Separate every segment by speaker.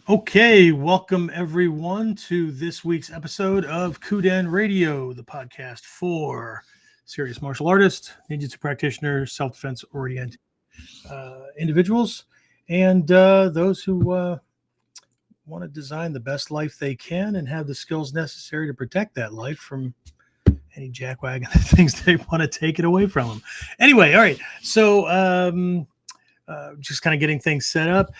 Speaker 1: Okay, welcome everyone to this week's episode of KUDEN Radio, the podcast for serious martial artists, ninjutsu practitioners, self-defense oriented individuals, and those who want to design the best life they can and have the skills necessary to protect that life from any jackwagon things they want to take it away from them. Anyway, all right, so just kind of getting things set up.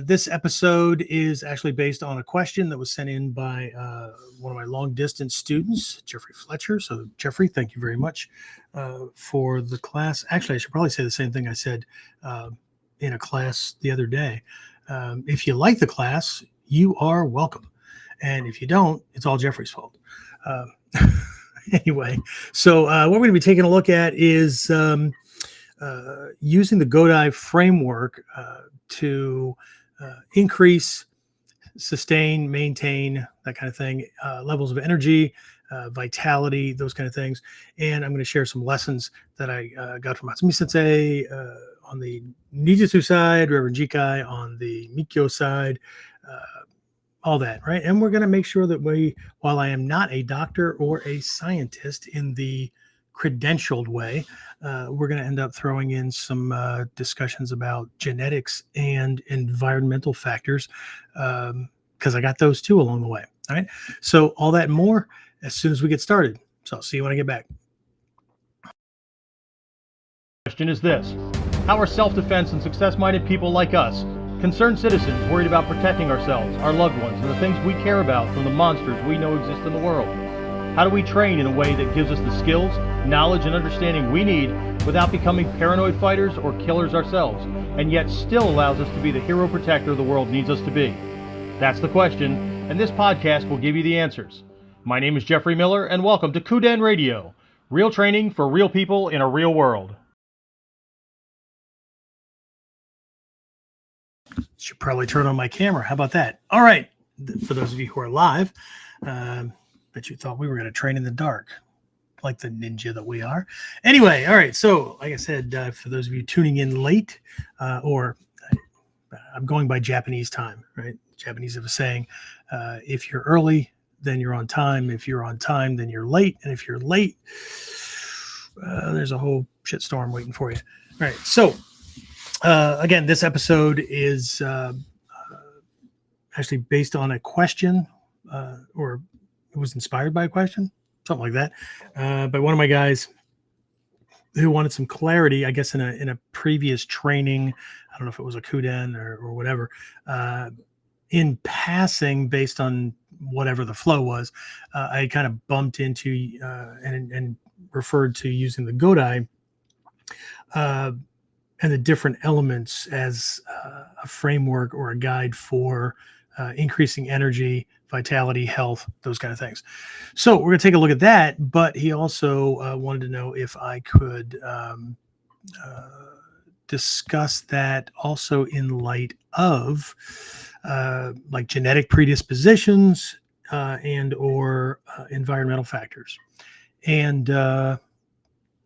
Speaker 1: This episode is actually based on a question that was sent in by one of my long distance students, Jeffrey Fletcher. So Jeffrey, thank you very much for the class. Actually, I should probably say the same thing I said in a class the other day. If you like the class, you are welcome. And if you don't, it's all Jeffrey's fault. Anyway, so what we're going to be taking a look at is using the Godai framework to increase, sustain, maintain, that kind of thing, levels of energy, vitality, those kind of things. And I'm going to share some lessons that I got from Hatsumi Sensei on the Ninjutsu side, Reverend Jikai on the Mikyo side, all that, right? And we're going to make sure that while I am not a doctor or a scientist in the credentialed way, we're going to end up throwing in some discussions about genetics and environmental factors, because I got those too along the way. All right. So all that and more as soon as we get started. So I'll see you when I get back.
Speaker 2: Question is this: how are self-defense and success-minded people like us, concerned citizens worried about protecting ourselves, our loved ones, and the things we care about from the monsters we know exist in the world? How do we train in a way that gives us the skills, knowledge, and understanding we need without becoming paranoid fighters or killers ourselves, and yet still allows us to be the hero protector the world needs us to be? That's the question, and this podcast will give you the answers. My name is Jeffrey Miller, and welcome to KUDEN Radio, real training for real people in a real world.
Speaker 1: Should probably turn on my camera. How about that? All right. For those of you who are live, bet you thought we were going to train in the dark like the ninja that we are. Anyway, all right. So like I said, for those of you tuning in late, or I'm going by Japanese time, right? Japanese have a saying, if you're early, then you're on time. If you're on time, then you're late. And if you're late, there's a whole shitstorm waiting for you. All right. So again, this episode is actually based on a question, or it was inspired by a question, something like that, by one of my guys who wanted some clarity, I guess, in a previous training. I don't know if it was a KUDEN or whatever. In passing, based on whatever the flow was, I kind of bumped into and referred to using the Godai and the different elements as a framework or a guide for increasing energy, vitality, health, those kind of things. So we're going to take a look at that, but he also wanted to know if I could discuss that also in light of like genetic predispositions and or environmental factors. And you're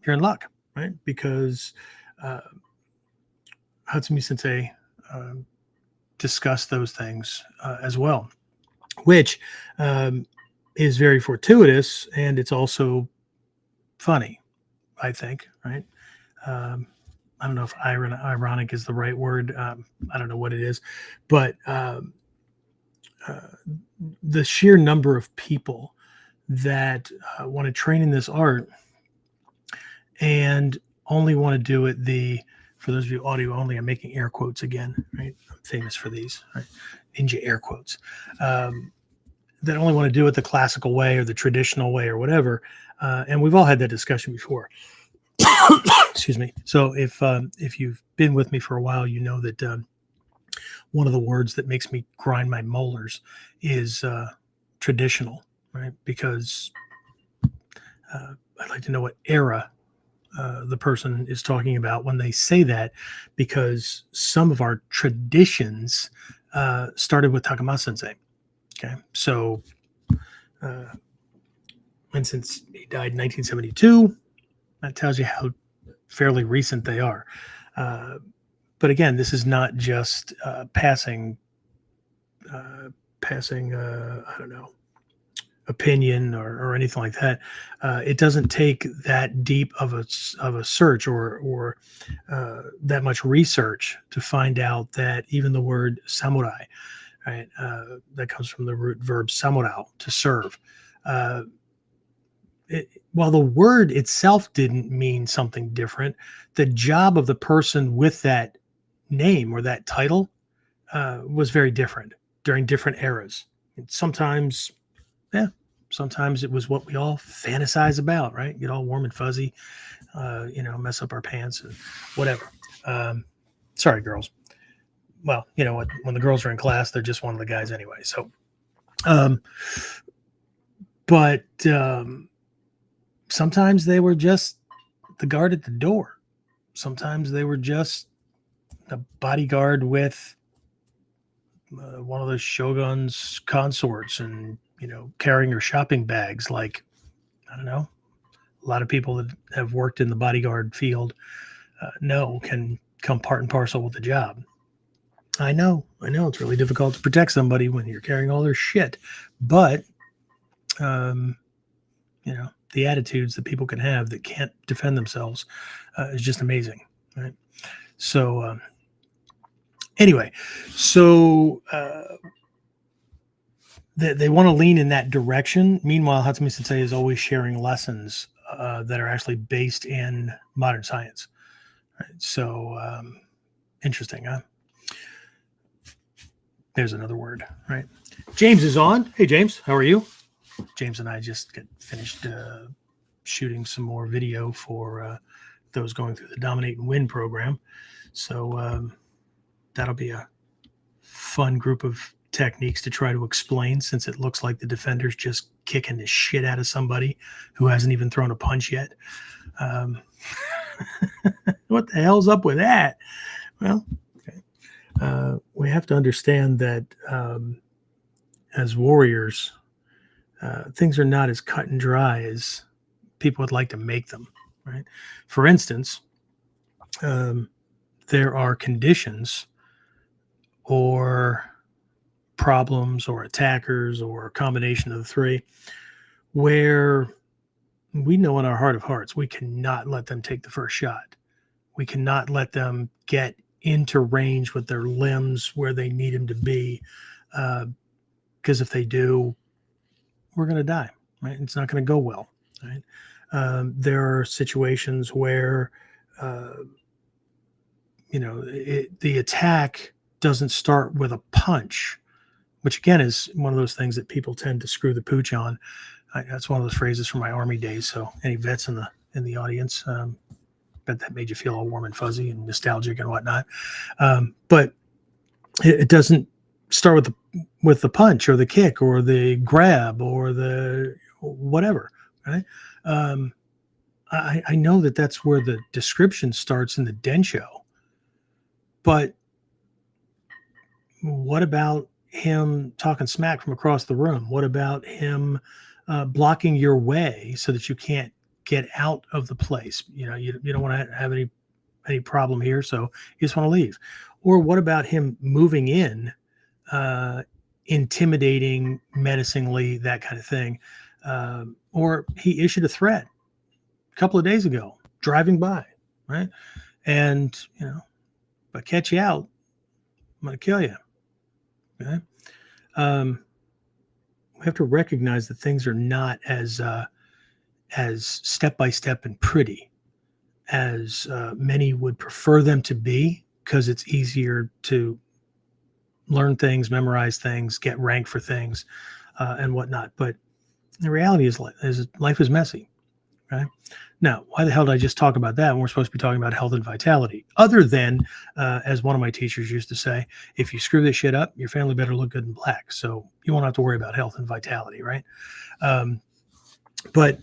Speaker 1: in luck, right? Because Hatsumi Sensei discussed those things as well, which is very fortuitous, and it's also funny, I think, right? I don't know if ironic is the right word. I don't know what it is, but the sheer number of people that want to train in this art and only want to do it for those of you audio only, I'm making air quotes again, right? I'm famous for these, right? Ninja air quotes. That only want to do it the classical way or the traditional way or whatever. And we've all had that discussion before. Excuse me. So if you've been with me for a while, you know that one of the words that makes me grind my molars is traditional, right? Because I'd like to know what era the person is talking about when they say that, because some of our traditions started with Takama Sensei. Okay, so and since he died in 1972, that tells you how fairly recent they are. But again, this is not just passing passing, I don't know, opinion or anything like that. It doesn't take that deep of a search or that much research to find out that even the word samurai, right, that comes from the root verb samurao, to serve. While the word itself didn't mean something different, the job of the person with that name or that title was very different during different eras. And sometimes, yeah, sometimes it was what we all fantasize about, right? Get all warm and fuzzy, mess up our pants and whatever. Sorry, girls. Well, you know what? When the girls are in class, they're just one of the guys anyway. So, but sometimes they were just the guard at the door. Sometimes they were just a bodyguard with one of the shogun's consorts and, carrying her shopping bags. Like, I don't know, a lot of people that have worked in the bodyguard field can come part and parcel with the job. I know it's really difficult to protect somebody when you're carrying all their shit, but the attitudes that people can have that can't defend themselves is just amazing, right? So anyway, they want to lean in that direction. Meanwhile, Hatsumi Sensei is always sharing lessons that are actually based in modern science. Right? So interesting, huh? There's another word, right? James is on. Hey, James, how are you? James and I just got finished shooting some more video for those going through the Dominate and Win program. So that'll be a fun group of techniques to try to explain, since it looks like the defender's just kicking the shit out of somebody who hasn't even thrown a punch yet. What the hell's up with that? Well, okay. We have to understand that as warriors, things are not as cut and dry as people would like to make them, right? For instance, there are conditions or problems or attackers or a combination of the three where we know in our heart of hearts we cannot let them take the first shot. We cannot let them get into range with their limbs where they need them to be, because if they do, we're going to die, right? It's not going to go well, right? There are situations where the attack doesn't start with a punch, which again is one of those things that people tend to screw the pooch on. That's one of those phrases from my Army days. So any vets in the audience, bet that made you feel all warm and fuzzy and nostalgic and whatnot. But it doesn't start with the punch or the kick or the grab or the whatever, right? I know that that's where the description starts in the Densho, but what about him talking smack from across the room? What about him blocking your way so that you can't get out of the place? You don't want to have any problem here, so you just want to leave. Or what about him moving in, intimidating, menacingly, that kind of thing? Or he issued a threat a couple of days ago, driving by, right? And, if I catch you out, I'm going to kill you. Okay. We have to recognize that things are not as step-by-step and pretty as many would prefer them to be, because it's easier to learn things, memorize things, get ranked for things, and whatnot. But the reality is life is messy, right? Now, why the hell did I just talk about that when we're supposed to be talking about health and vitality? Other than, as one of my teachers used to say, if you screw this shit up, your family better look good in black. So you won't have to worry about health and vitality, right? But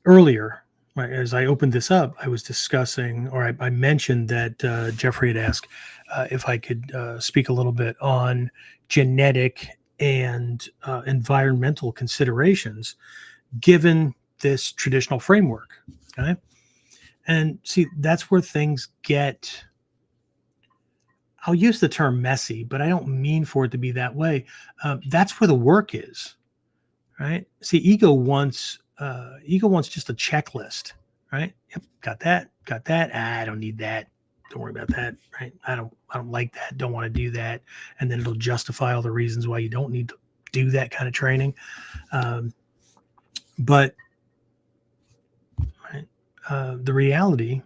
Speaker 1: earlier, right, as I opened this up, I was discussing, or I mentioned that Jeffrey had asked if I could speak a little bit on genetic and environmental considerations given this traditional framework. Okay. And see, that's where things get, I'll use the term messy, but I don't mean for it to be that way. That's where the work is, right? See, ego wants just a checklist, right? Yep, got that. I don't need that. Don't worry about that, right? I don't like that. Don't want to do that, and then it'll justify all the reasons why you don't need to do that kind of training. But right, the reality,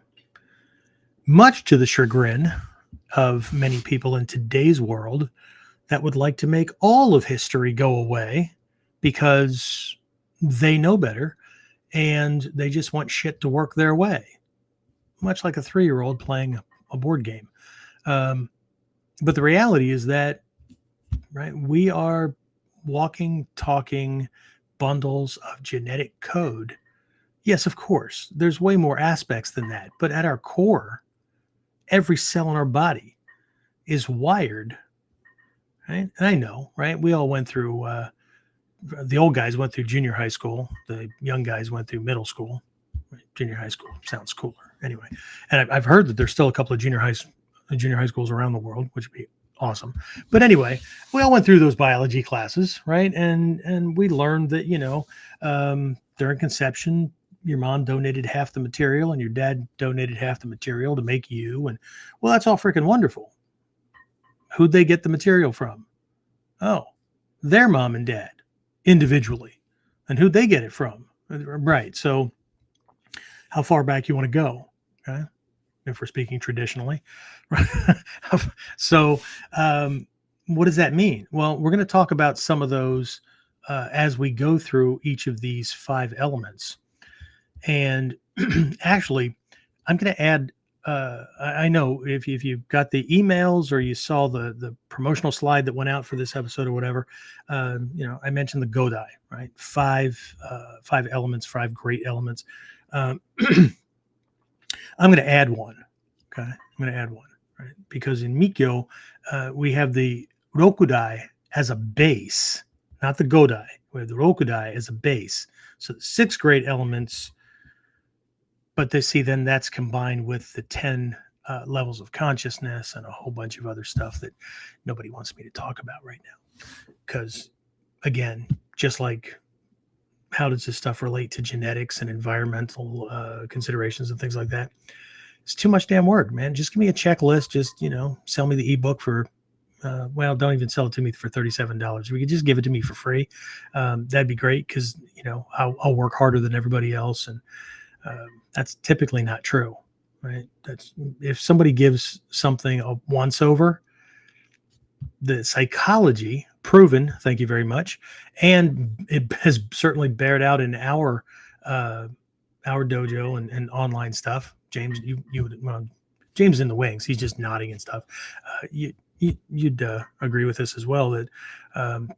Speaker 1: much to the chagrin of many people in today's world that would like to make all of history go away because they know better and they just want shit to work their way, much like a 3-year-old playing a board game. But the reality is that, right, we are walking, talking bundles of genetic code. Yes, of course, there's way more aspects than that, but at our core, every cell in our body is wired, right? And I know, right? We all went through, the old guys went through junior high school. The young guys went through middle school. Right? Junior high school sounds cooler. Anyway, and I've heard that there's still a couple of junior high schools around the world, which would be awesome. But anyway, we all went through those biology classes, right? And we learned that, during conception, your mom donated half the material and your dad donated half the material to make you. And well, that's all freaking wonderful. Who'd they get the material from? Oh, their mom and dad individually. And who'd they get it from? Right. So how far back you want to go? Okay. If we're speaking traditionally. So what does that mean? Well, we're going to talk about some of those as we go through each of these 5 elements. And actually, I'm going to add, I know if you got the emails or you saw the promotional slide that went out for this episode or whatever, I mentioned the Godai, right? 5 elements, 5 great elements. I'm going to add one. Okay. I'm going to add one, right? Because in Mikyo, we have the Rokudai as a base, not the Godai. We have the Rokudai as a base. So the 6 great elements, but then that's combined with the 10 levels of consciousness and a whole bunch of other stuff that nobody wants me to talk about right now. Because again, just like how does this stuff relate to genetics and environmental considerations and things like that? It's too much damn work, man. Just give me a checklist. Just, sell me the ebook for, don't even sell it to me for $37. If you could just give it to me for free, that'd be great because, I'll work harder than everybody else. And that's typically not true, right? That's if somebody gives something a once over, the psychology proven, thank you very much. And it has certainly bared out in our dojo and online stuff. James, James in the wings, he's just nodding and stuff. You'd agree with this as well, that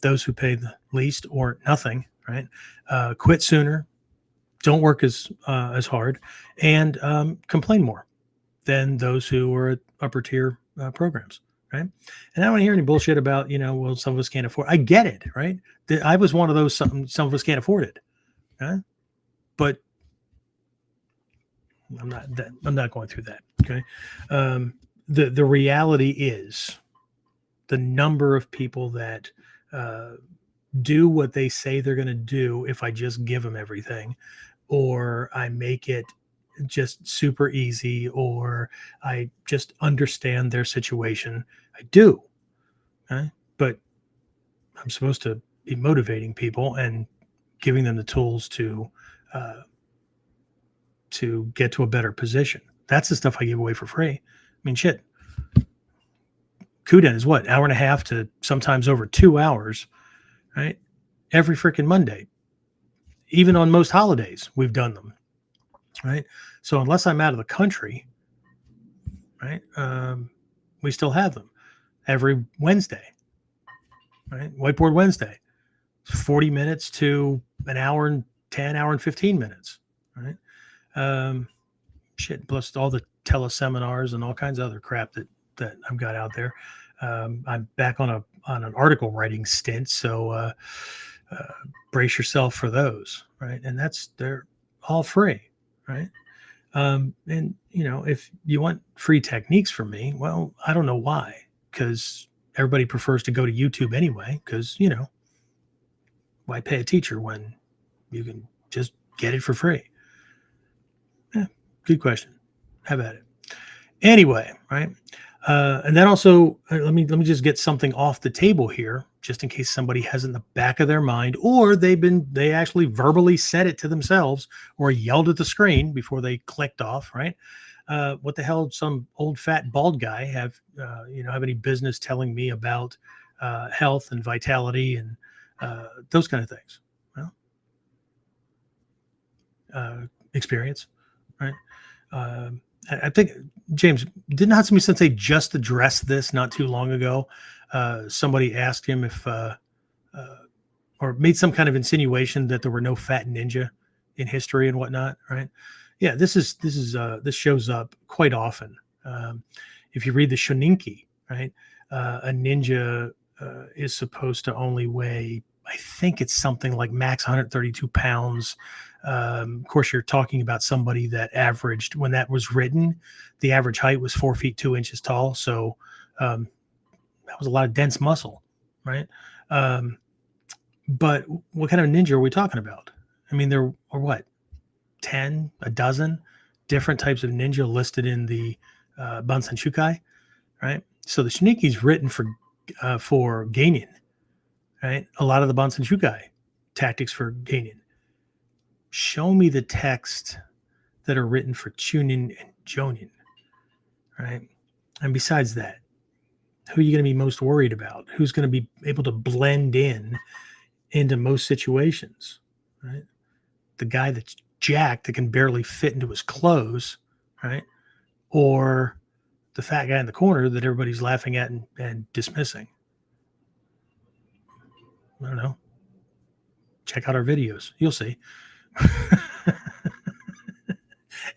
Speaker 1: those who pay the least or nothing, right, quit sooner, don't work as hard, and complain more than those who are at upper tier programs, right? And I don't want to hear any bullshit about, well, some of us can't afford. I get it, right? I was one of those. Some of us can't afford it, right? But I'm not going through that. Okay. The reality is the number of people that do what they say they're going to do if I just give them everything, or I make it just super easy, or I just understand their situation. I do. Okay? But I'm supposed to be motivating people and giving them the tools to get to a better position. That's the stuff I give away for free. I mean, shit. KUDEN is what, hour and a half to sometimes over 2 hours, right? Every freaking Monday. Even on most holidays, we've done them, right? So unless I'm out of the country, right, we still have them every Wednesday, right? Whiteboard Wednesday, 40 minutes to an hour and 10, hour and 15 minutes, right? Plus all the teleseminars and all kinds of other crap that I've got out there. I'm back on an article writing stint, so brace yourself for those, right? And they're all free, right? And if you want free techniques from me, well, I don't know why. because everybody prefers to go to YouTube anyway, because, you know, why pay a teacher when you can just get it for free? Yeah, good question. Have at it. Anyway, right? And then also, let me just get something off the table here, just in case somebody has it in the back of their mind, or they actually verbally said it to themselves or yelled at the screen before they clicked off, right? What the hell? Some old fat bald guy have any business telling me about health and vitality and those kind of things? Well, experience, right? I think, James, didn't Hatsumi Sensei just address this not too long ago? Somebody asked him if, or made some kind of insinuation that there were no fat ninja in history and whatnot, right? Yeah, this shows up quite often. If you read the Shoninki, right, a ninja is supposed to only weigh, I think it's something like max 132 pounds. Of course, you're talking about somebody that averaged, when that was written, the average height was 4 feet 2 inches tall. So that was a lot of dense muscle, right? But what kind of ninja are we talking about? I mean, there are what, 10, a dozen different types of ninja listed in the Bansen Shukai, right? So the Shiniki is written for Geinin, right? A lot of the Bansen Shukai tactics for Geinin. Show me the text that are written for Chunin and Jonin, right? And besides that, who are you going to be most worried about? Who's going to be able to blend into most situations, right? The guy that's jacked that can barely fit into his clothes, right? Or the fat guy in the corner that everybody's laughing at and dismissing. I don't know. Check out our videos. You'll see.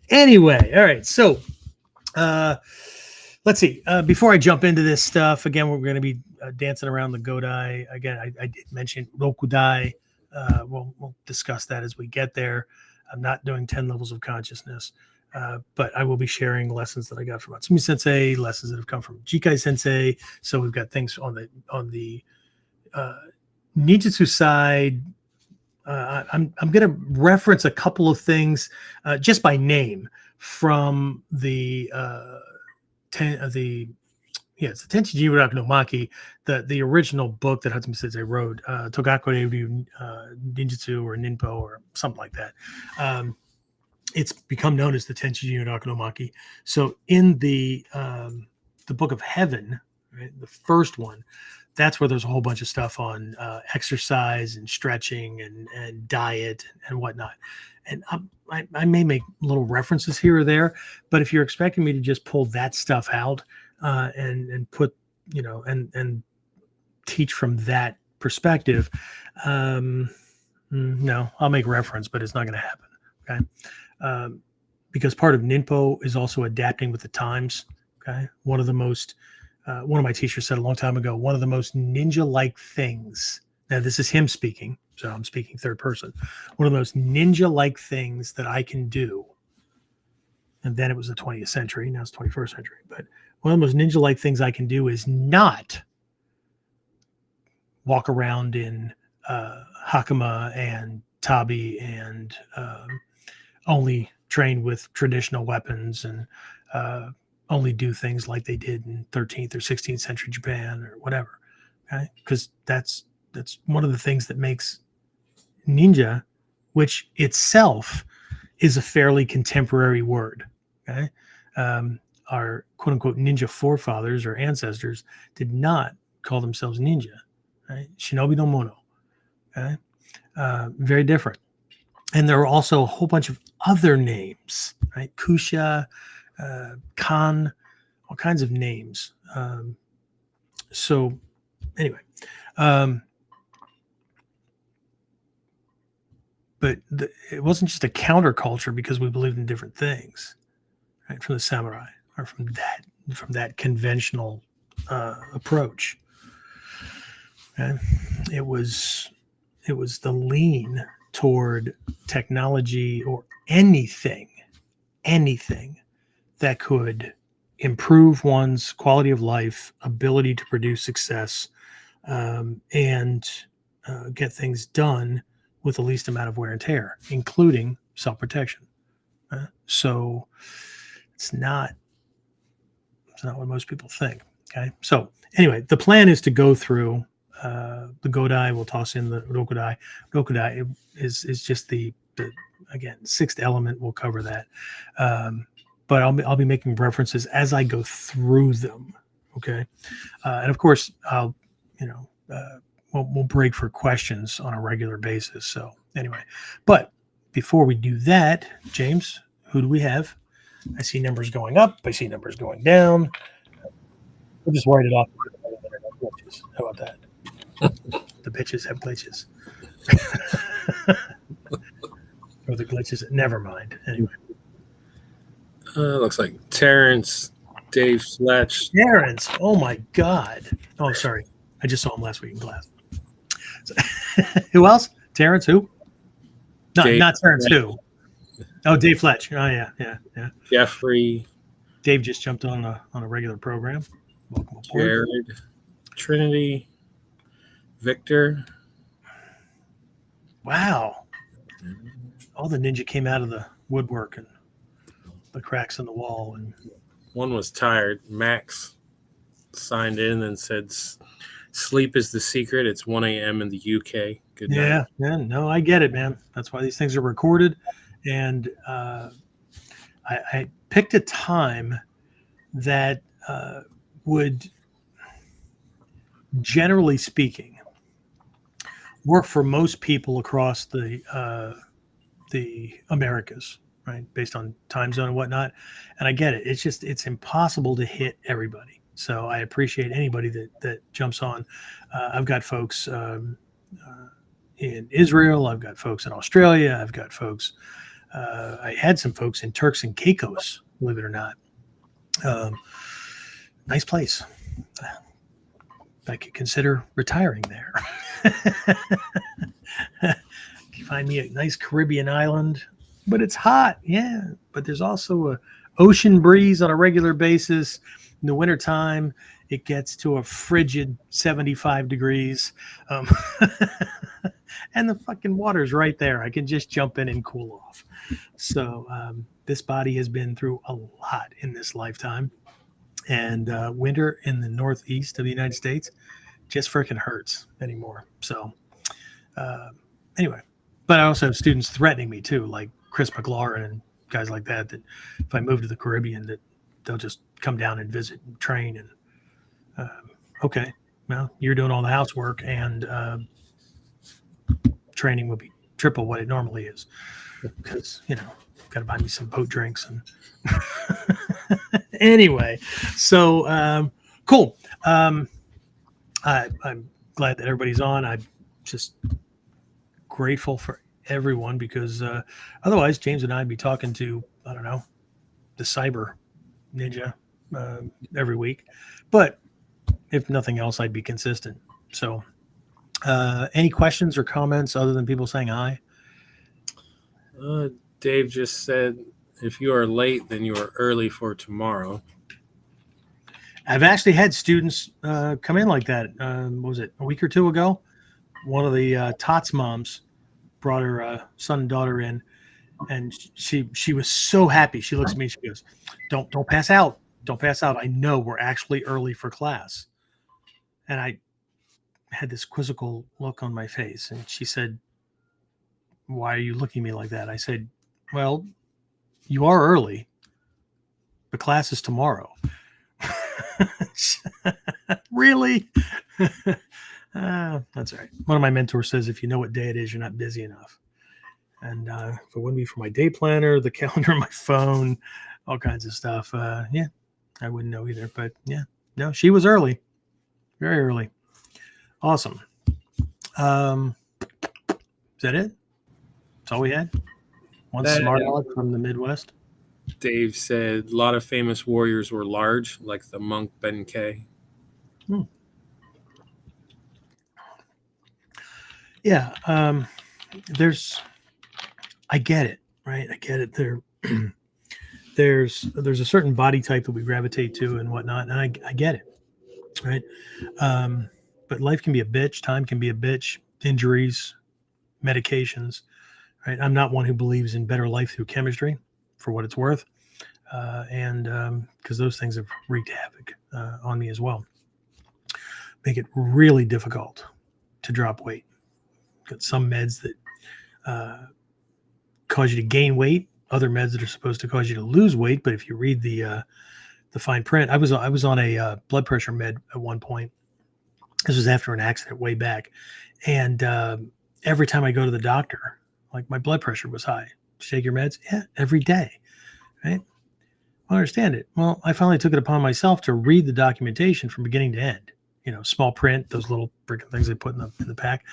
Speaker 1: Anyway, all right. So let's see. Before I jump into this stuff, again, we're going to be dancing around the Godai. Again, I did mention Rokudai. We'll discuss that as we get there. I'm not doing 10 levels of consciousness, but I will be sharing lessons that I got from Hatsumi Sensei, lessons that have come from Jikai Sensei. So we've got things on the ninjutsu side. I'm going to reference a couple of things just by name from the it's the Tenchi Jiwaraku no Maki, the original book that Hatsumi Sensei wrote, Togakure Ninjutsu or Ninpo or something like that. It's become known as the Tenchi Jiwaraku no Maki. So in the Book of Heaven, right, the first one, that's where there's a whole bunch of stuff on exercise and stretching and diet and whatnot. And I may make little references here or there, but if you're expecting me to just pull that stuff out and put, and teach from that perspective, no, I'll make reference, but it's not going to happen. Okay. Because part of Ninpo is also adapting with the times. Okay. One of my teachers said a long time ago, one of the most ninja-like things. Now, this is him speaking, so I'm speaking third person. One of the most ninja-like things that I can do, and then it was the 20th century, now it's 21st century, but one of the most ninja-like things I can do is not walk around in hakama and tabi and only train with traditional weapons and only do things like they did in 13th or 16th century Japan or whatever. Okay. Because that's one of the things that makes ninja, which itself is a fairly contemporary word. Okay. Our quote unquote ninja forefathers or ancestors did not call themselves ninja, right? Shinobi no mono. Okay. Very different. And there are also a whole bunch of other names, right? Kusha, Khan, all kinds of names. So anyway, but it wasn't just a counterculture because we believed in different things, right? From the samurai or from that conventional approach. Okay? It was the lean toward technology or anything that could improve one's quality of life, ability to produce success, and get things done with the least amount of wear and tear, including self-protection. So it's not what most people think. Okay. So anyway, the plan is to go through the Godai. We'll toss in the Rokudai. Rokudai is just the again, sixth element. We'll cover that. But I'll be making references as I go through them. Okay. And of course, we'll break for questions on a regular basis. So anyway, but before we do that, James, who do we have? I see numbers going up. I see numbers going down. We'll just write it off. How about that? The bitches have glitches. Or the glitches. Never mind. Anyway.
Speaker 3: Looks like Terrence, Dave Fletch.
Speaker 1: Terrence. Oh, my God. Oh, sorry. I just saw him last week in class. So, who else? Terrence who? No, not Terrence who. Oh, Dave Fletch. Oh, yeah.
Speaker 3: Jeffrey.
Speaker 1: Dave just jumped on a regular program. Welcome aboard.
Speaker 3: Jared. Trinity. Victor.
Speaker 1: Wow. All the ninja came out of the woodwork and the cracks in the wall. And
Speaker 3: one was tired. Max signed in and said, "Sleep is the secret. It's 1 a.m. in the UK." Good night.
Speaker 1: Yeah. No, I get it, man. That's why these things are recorded. And I picked a time that would, generally speaking, work for most people across the Americas, right? Based on time zone and whatnot. And I get it. It's impossible to hit everybody. So I appreciate anybody that jumps on. I've got folks in Israel. I've got folks in Australia. I've got folks. I had some folks in Turks and Caicos, believe it or not. Nice place. I could consider retiring there. You find me a nice Caribbean island, but it's hot. Yeah, but there's also a ocean breeze on a regular basis. In the wintertime, it gets to a frigid 75 degrees. And the fucking water's right there. I can just jump in and cool off. So this body has been through a lot in this lifetime. And winter in the northeast of the United States just freaking hurts anymore. So anyway, but I also have students threatening me too, like Chris McLaurin and guys like that if I move to the Caribbean, that they'll just come down and visit and train. And okay, well, you're doing all the housework, and training would be triple what it normally is, because got to buy me some boat drinks. And anyway, so cool. I'm glad that everybody's on. I'm just grateful for everyone, because otherwise James and I'd be talking to, I don't know, the cyber ninja every week. But if nothing else, I'd be consistent. So any questions or comments other than people saying hi?
Speaker 3: Dave just said, if you are late, then you are early for tomorrow.
Speaker 1: I've actually had students come in like that. What was it, a week or two ago? One of the Tots moms brought her son and daughter in, and she was so happy. She looks at me and she goes, Don't pass out. Don't pass out. I know we're actually early for class." And I had this quizzical look on my face, and she said, "Why are you looking at me like that?" I said, "Well, you are early. The class is tomorrow." Really? That's all right. One of my mentors says, if you know what day it is, you're not busy enough. And if it wouldn't be for my day planner, the calendar on my phone, all kinds of stuff, I wouldn't know either. But yeah, no, she was early, very early. Awesome. Is that it? That's all we had? One smart aleck from the Midwest.
Speaker 3: Dave said a lot of famous warriors were large, like the monk Benkei.
Speaker 1: Yeah. I get it, right? I get it. there's a certain body type that we gravitate to and whatnot, and I get it, right? But life can be a bitch, time can be a bitch, injuries, medications, right? I'm not one who believes in better life through chemistry, for what it's worth, and because those things have wreaked havoc on me as well. Make it really difficult to drop weight. Got some meds that cause you to gain weight, other meds that are supposed to cause you to lose weight. But if you read the fine print, I was on a blood pressure med at one point. This was after an accident way back, and every time I go to the doctor, like my blood pressure was high. Did you take your meds? Yeah, every day, right? I understand it. Well, I finally took it upon myself to read the documentation from beginning to end. Small print, those little freaking things they put in the pack.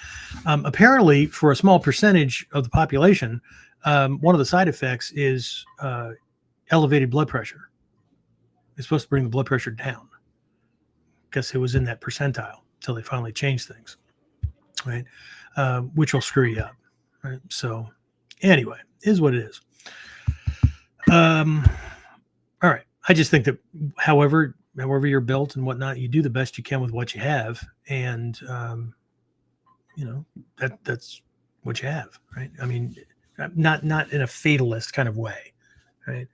Speaker 1: Apparently, for a small percentage of the population, one of the side effects is elevated blood pressure. It's supposed to bring the blood pressure down. Guess it was in that percentile until they finally changed things, right? Which will screw you up, right? So, anyway, is what it is. All right. I just think that, however you're built and whatnot, you do the best you can with what you have, and that's what you have, right? I mean, not in a fatalist kind of way, right?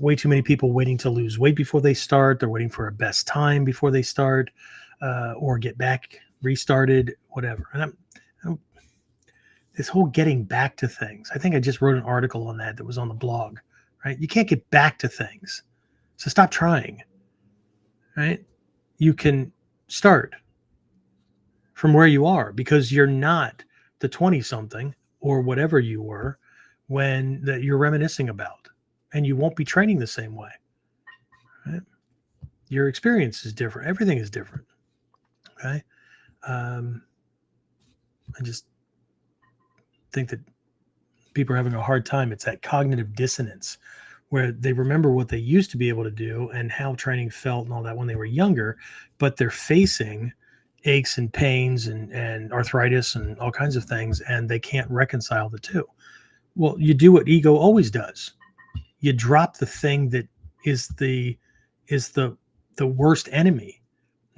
Speaker 1: Way too many people waiting to lose weight before they start. They're waiting for a best time before they start, or get back restarted, whatever. And I'm this whole getting back to things. I think I just wrote an article on that was on the blog, right? You can't get back to things, so stop trying. Right? You can start from where you are, because you're not the 20-something or whatever you were when that you're reminiscing about, and you won't be training the same way. Right? Your experience is different. Everything is different. Okay. I just think that people are having a hard time. It's that cognitive dissonance where they remember what they used to be able to do and how training felt and all that when they were younger, but they're facing aches and pains and arthritis and all kinds of things, and they can't reconcile the two. Well, you do what ego always does. You drop the thing that is the worst enemy.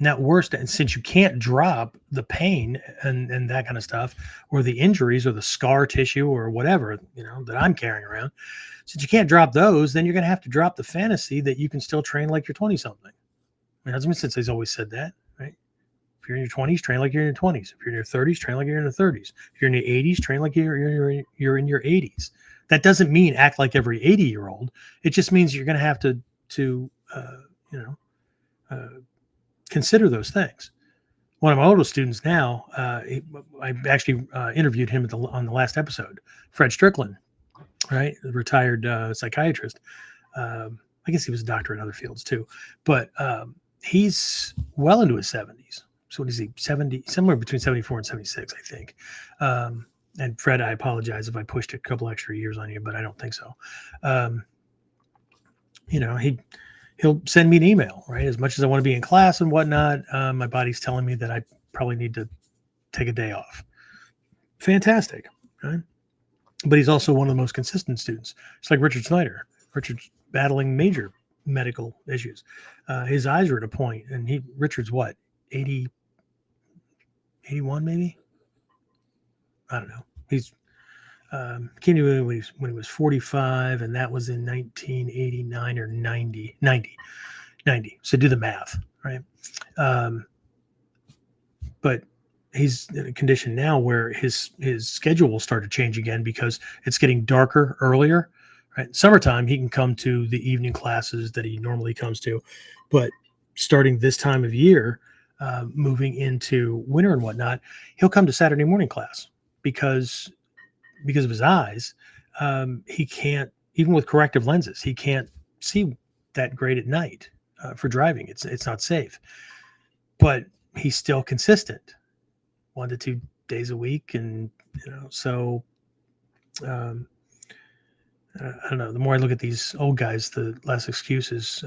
Speaker 1: Not worst, and since you can't drop the pain and that kind of stuff, or the injuries or the scar tissue or whatever, that I'm carrying around, since you can't drop those, then you're going to have to drop the fantasy that you can still train like you're 20-something. Hatsumi Sensei's always said that, right? If you're in your 20s, train like you're in your 20s. If you're in your 30s, train like you're in your 30s. If you're in your 80s, train like you're in your 80s. That doesn't mean act like every 80-year-old. It just means you're going to have to consider those things. One of my oldest students now, I actually interviewed him on the last episode, Fred Strickland, right? The retired psychiatrist. I guess he was a doctor in other fields too, but he's well into his 70s. So what is he, 70, somewhere between 74 and 76, I think. And Fred, I apologize if I pushed a couple extra years on you, but I don't think so. He'll send me an email, right? As much as I want to be in class and whatnot, my body's telling me that I probably need to take a day off. Fantastic, right? But he's also one of the most consistent students. It's like Richard Snyder. Richard's battling major medical issues. His eyes are at a point, and Richard's what, 80, 81 maybe? I don't know. He's came to me when he was 45, and that was in 1989 or 90. So do the math, right? But he's in a condition now where his schedule will start to change again because it's getting darker earlier, right? Summertime, he can come to the evening classes that he normally comes to, but starting this time of year, moving into winter and whatnot, he'll come to Saturday morning class because of his eyes. He can't, even with corrective lenses, he can't see that great at night for driving. It's not safe, but he's still consistent, 1 to 2 days a week. And, so I don't know, the more I look at these old guys, the less excuses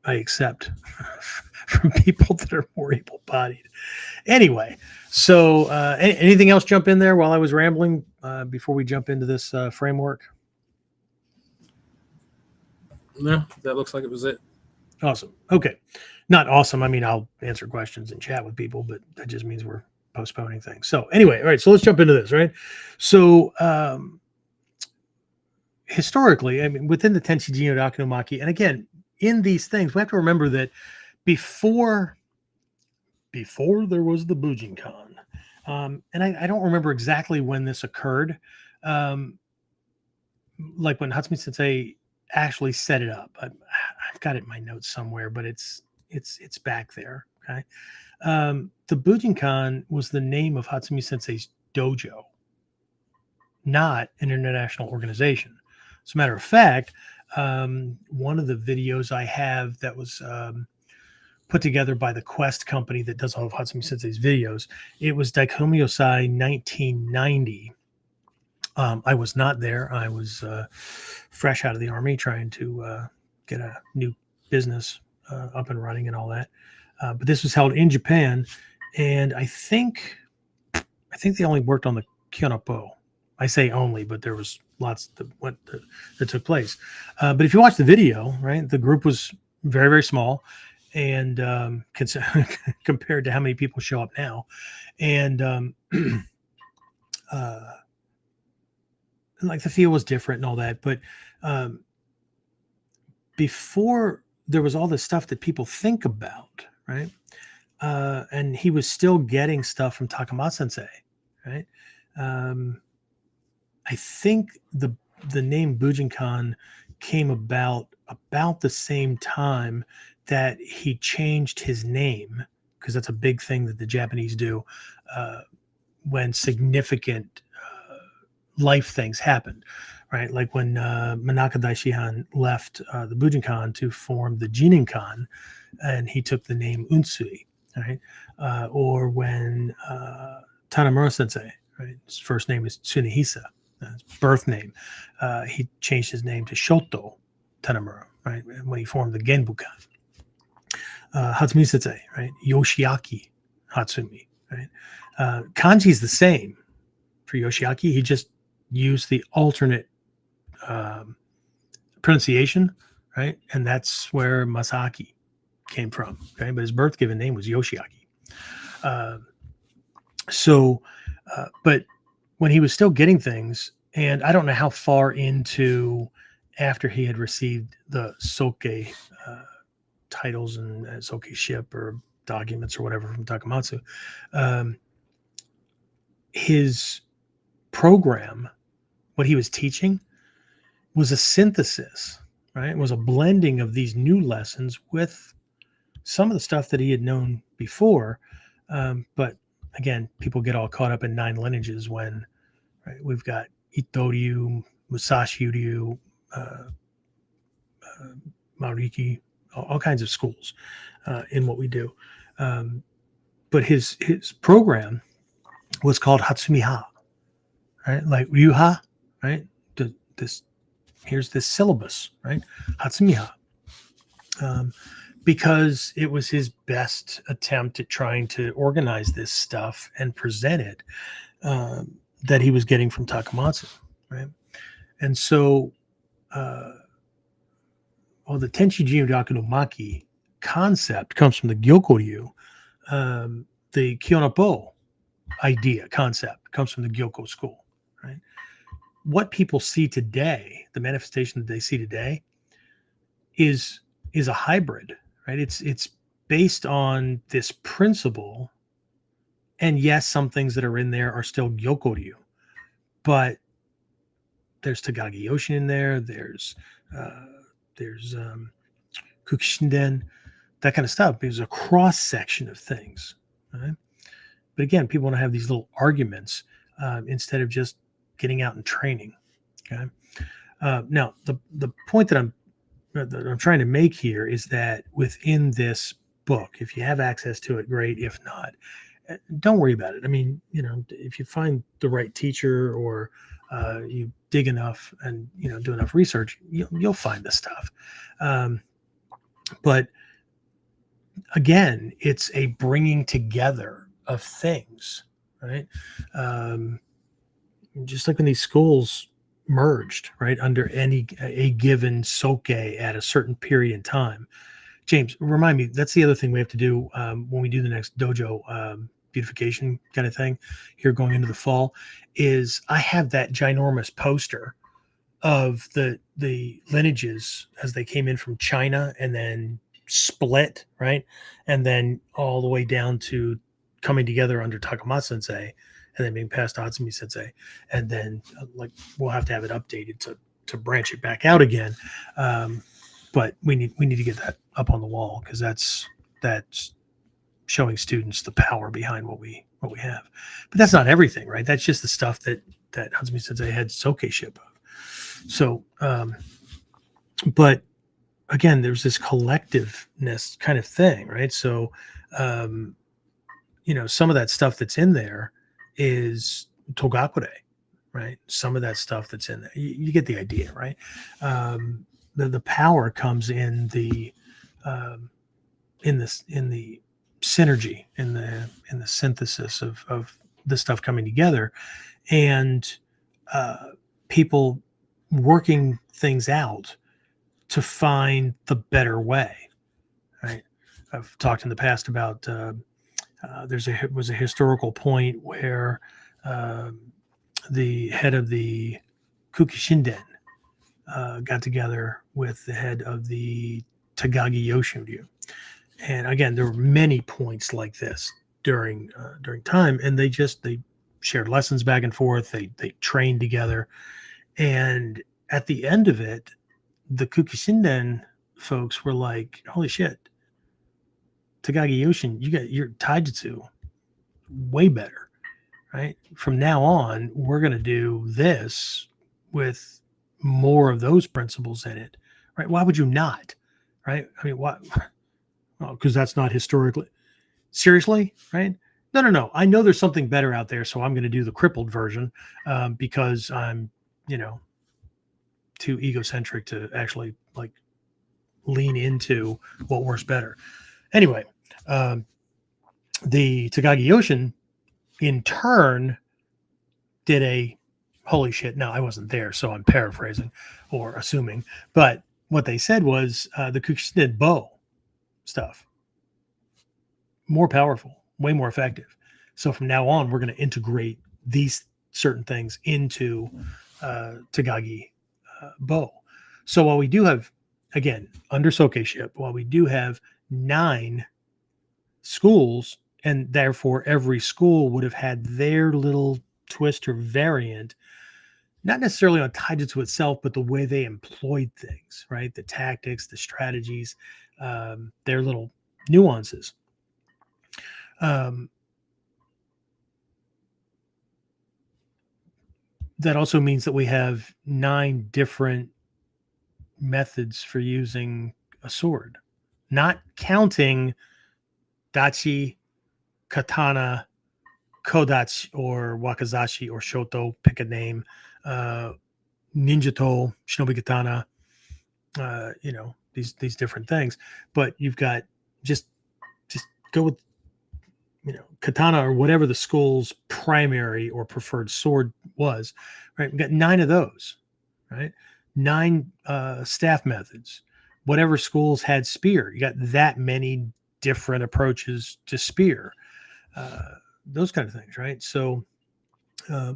Speaker 1: I accept from people that are more able-bodied. Anyway, so anything else jump in there while I was rambling before we jump into this framework?
Speaker 3: No, that looks like it was it.
Speaker 1: Awesome. Okay. Not awesome. I mean, I'll answer questions and chat with people, but that just means we're postponing things. So anyway, all right. So let's jump into this, right? So historically, I mean, within the Tenshi Jinyodaku no Maki, and again, in these things, we have to remember that before there was the Bujinkan, and I don't remember exactly when this occurred, like when Hatsumi Sensei actually set it up. I've got it in my notes somewhere, but it's back there. Okay. The Bujinkan was the name of Hatsumi Sensei's dojo, not an international organization. As a matter of fact, one of the videos I have that was put together by the Quest company that does all of Hatsumi Sensei's videos, it was Daikomyosai 1990. I was not there. I was fresh out of the Army trying to get a new business up and running and all that. But this was held in Japan, and I think they only worked on the Kyonopo. I say only, but there was lots that took place. But if you watch the video, right, the group was very, very small, and compared to how many people show up now, and like the feel was different and all that. But before there was all this stuff that people think about, right? And he was still getting stuff from Takamatsu Sensei, right? I think the name Bujinkan came about the same time that he changed his name, because that's a big thing that the Japanese do when significant life things happened, right? Like when Manaka Dai-Shihan left the Bujinkan to form the Jininkan, and he took the name Unsui, right? Or when Tanamura Sensei, right? His first name is Tsunehisa, his birth name. He changed his name to Shoto Tanamura, right? When he formed the Genbukan. Hatsumi Sensei, right? Yoshiaki Hatsumi, right? Kanji is the same for Yoshiaki. He just used the alternate pronunciation, right? And that's where Masaki came from, okay? But his birth given name was Yoshiaki. But when he was still getting things, and I don't know how far into after he had received the Soke titles and Soke ship or documents or whatever from Takamatsu, his program, what he was teaching, was a synthesis, right? It was a blending of these new lessons with some of the stuff that he had known before. But again, people get all caught up in 9 lineages when, right, we've got Itoryu, Musashi Ryu, Maoriki, all kinds of schools in what we do. But his program was called Hatsumi-ha, right? Like Ryu-ha, right? Here's this syllabus, right? Hatsumi-ha. Because it was his best attempt at trying to organize this stuff and present it that he was getting from Takamatsu, right? And so, the Tenshi Jinyodaku no Maki concept comes from the Gyokoryu. The Kyonopo idea, concept, comes from the Gyoko school, right? What people see today, the manifestation that they see today, is a hybrid, right? It's based on this principle, and yes, some things that are in there are still Gyokoryu, but there's Tagagi Yoshin in there. There's Kukishinden, that kind of stuff. There's a cross section of things, right? But again, people want to have these little arguments instead of just getting out and training. Okay. Now, the point that I'm trying to make here is that within this book, if you have access to it, great. If not, don't worry about it. I mean, if you find the right teacher or you dig enough and do enough research, you'll find this stuff. But again, it's a bringing together of things, right? Just like in these schools, merged, right, under a given soke at a certain period in time. James, remind me, that's the other thing we have to do when we do the next dojo beautification kind of thing here going into the fall, is I have that ginormous poster of the lineages as they came in from China and then split, right? And then all the way down to coming together under Takuma Sensei and then being passed to Hatsumi Sensei. And then like we'll have to have it updated to branch it back out again. But we need to get that up on the wall because that's showing students the power behind what we have. But that's not everything, right? That's just the stuff that Hatsumi Sensei had soke ship of. So, but again, there's this collectiveness kind of thing, right? So, some of that stuff that's in there is Togakure, right? Some of that stuff that's in there, you get the idea, right? The power comes in the synergy, in the synthesis of the stuff coming together, and people working things out to find the better way, right? I've talked in the past about was a historical point where the head of the Kukishinden got together with the head of the Tagagi Yoshiryu. And again, there were many points like this during time, and they shared lessons back and forth. They trained together, and at the end of it, the Kukishinden folks were like, "Holy shit, Tagagi Yoshin, you got your taijutsu way better, right? From now on, we're going to do this with more of those principles in it, right? Why would you not, right? I mean, why? Well, because that's not historically. Seriously, right? No. I know there's something better out there, so I'm going to do the crippled version because I'm, too egocentric to actually like lean into what works better. Anyway, the Tagagi Yoshin in turn did a holy shit. No, I wasn't there, so I'm paraphrasing or assuming. But what they said was the Kukishinden bow stuff, more powerful, way more effective. So from now on, we're going to integrate these certain things into Tagagi bow. So while we do have, again, under soke ship, while we do have 9 schools, and therefore every school would have had their little twist or variant, not necessarily on taijutsu itself, but the way they employed things, right? The tactics, the strategies, their little nuances. That also means that we have 9 different methods for using a sword, not counting dachi, katana, kodachi, or wakazashi, or shoto, pick a name, ninjato, shinobi katana, these different things. But you've got just go with katana or whatever the school's primary or preferred sword was, right? We've got 9 of those, right? 9 staff methods. Whatever schools had spear, you got that many different approaches to spear, those kind of things, right? So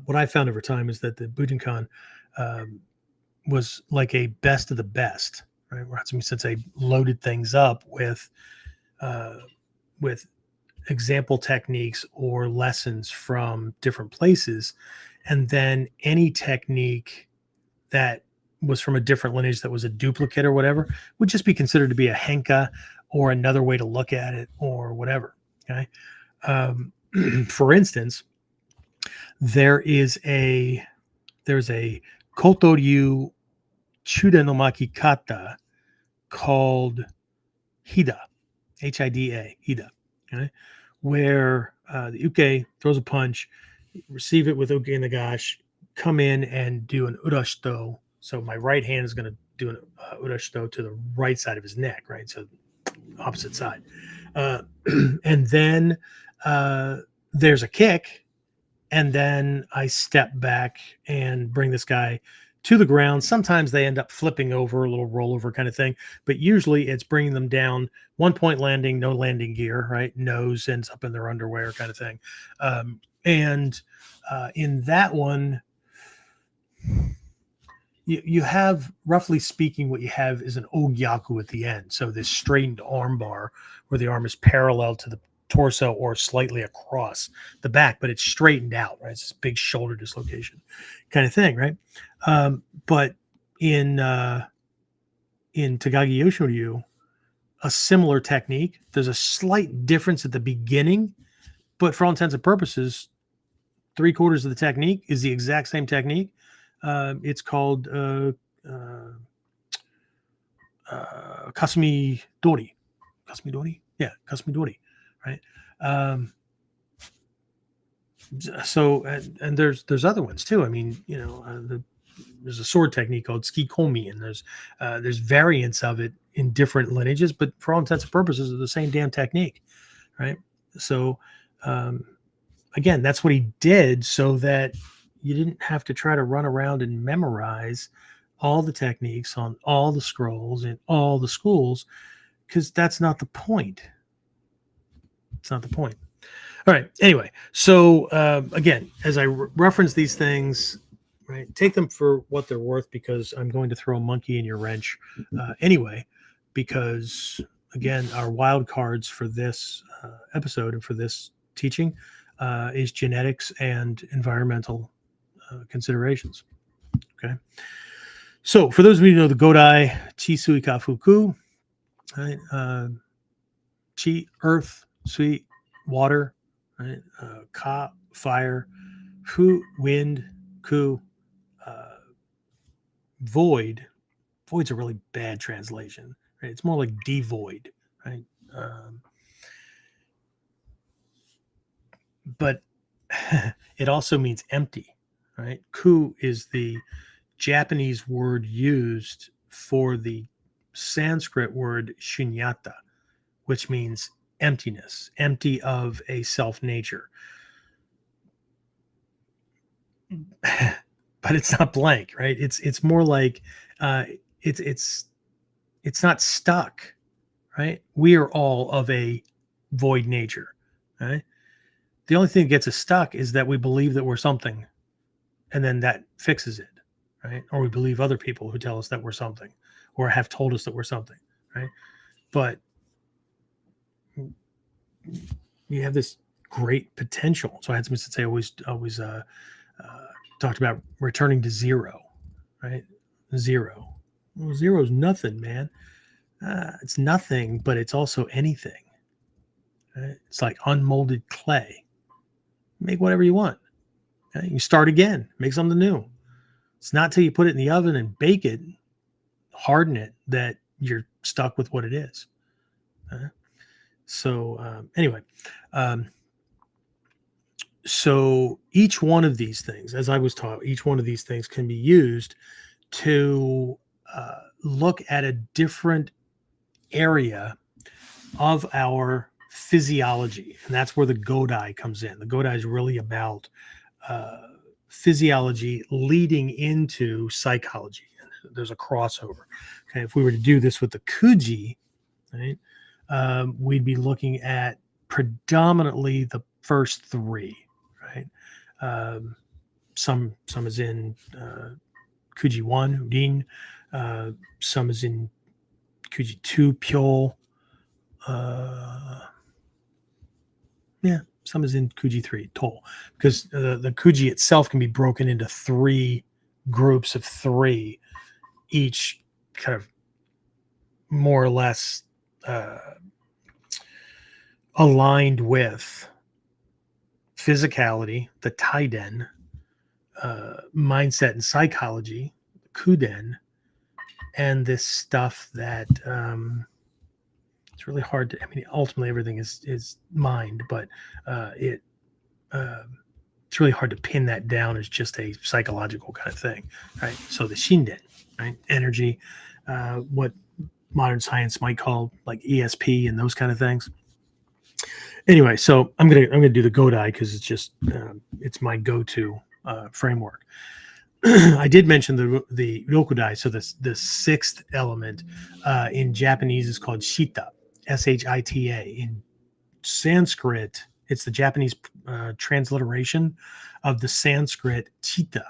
Speaker 1: what I found over time is that the Bujinkan was like a best of the best, right? Where Hatsumi Sensei loaded things up with example techniques or lessons from different places, and then any technique that was from a different lineage that was a duplicate or whatever would just be considered to be a henka or another way to look at it or whatever. Okay. For instance, there's a Kotoryu Chuda no Makikata called Hida, Hida, Hida, okay? Where the uke throws a punch, receive it with uke and nagash, come in and do an urashito. So my right hand is going to do an urashito to the right side of his neck, right? So opposite side. And then there's a kick, and then I step back and bring this guy to the ground. Sometimes they end up flipping over, a little rollover kind of thing, but usually it's bringing them down, 1 point landing, no landing gear, right? Nose ends up in their underwear kind of thing. And in that one, you have, roughly speaking, what you have is an ogyaku at the end. So this straightened arm bar where the arm is parallel to the torso or slightly across the back, but it's straightened out, right? It's this big shoulder dislocation kind of thing, right? But in Takagi Yoshoryu, a similar technique. There's a slight difference at the beginning, but for all intents and purposes, 3/4 of the technique is the exact same technique. It's called Kasumi Dori. Kasumi Dori? Yeah, Kasumi Dori, right? So, and there's other ones too. I mean, there's a sword technique called Tsukikomi, and there's variants of it in different lineages, but for all intents and purposes, they're the same damn technique, right? So, again, that's what he did so that you didn't have to try to run around and memorize all the techniques on all the scrolls in all the schools, because that's not the point. It's not the point. All right. Anyway, so again, as I reference these things, right, take them for what they're worth, because I'm going to throw a monkey in your wrench anyway, because again, our wild cards for this episode and for this teaching is genetics and environmental considerations. Okay. So for those of you who know the Godai, Chi Sui Ka Fuku, right? Chi, earth, Sui, water, right? Ka, fire, Fu, wind, Ku, void. Void's a really bad translation, right? It's more like devoid, right? But it also means empty, right? Ku is the Japanese word used for the Sanskrit word shunyata, which means emptiness, empty of a self nature. But it's not blank, right? It's more like it's not stuck, right? We are all of a void nature, right? The only thing that gets us stuck is that we believe that we're something, and then that fixes it, right? Or we believe other people who tell us that we're something, or have told us that we're something, right? But you have this great potential. So Hatsumi Sensei always talked about returning to zero, right? Zero. Well, zero is nothing, man. It's nothing, but it's also anything. Right? It's like unmolded clay. Make whatever you want. Okay? You start again. Make something new. It's not till you put it in the oven and bake it, harden it, that you're stuck with what it is. So anyway, so each one of these things, as I was taught, each one of these things can be used to look at a different area of our physiology. And that's where the Godai comes in. The Godai is really about physiology leading into psychology. There's a crossover. Okay, if we were to do this with the Kuji, right, we'd be looking at predominantly the first three, right? Some is in Kuji 1, Udin. Some is in Kuji 2, Pyo. Some is in Kuji 3, To. Because the Kuji itself can be broken into 3 groups of 3, each kind of more or less aligned with physicality, the Taiden, mindset and psychology, KUDEN, and this stuff that it's really hard to, I mean, ultimately everything is mind, but it's really hard to pin that down as just a psychological kind of thing, right? So the Shinden, right? Energy, what modern science might call like ESP and those kind of things. Anyway, so I'm gonna do the Godai because it's just it's my go-to framework. I did mention the Rokudai. So the sixth element in Japanese is called Shita, Shita. In Sanskrit, it's the Japanese transliteration of the Sanskrit Chitta,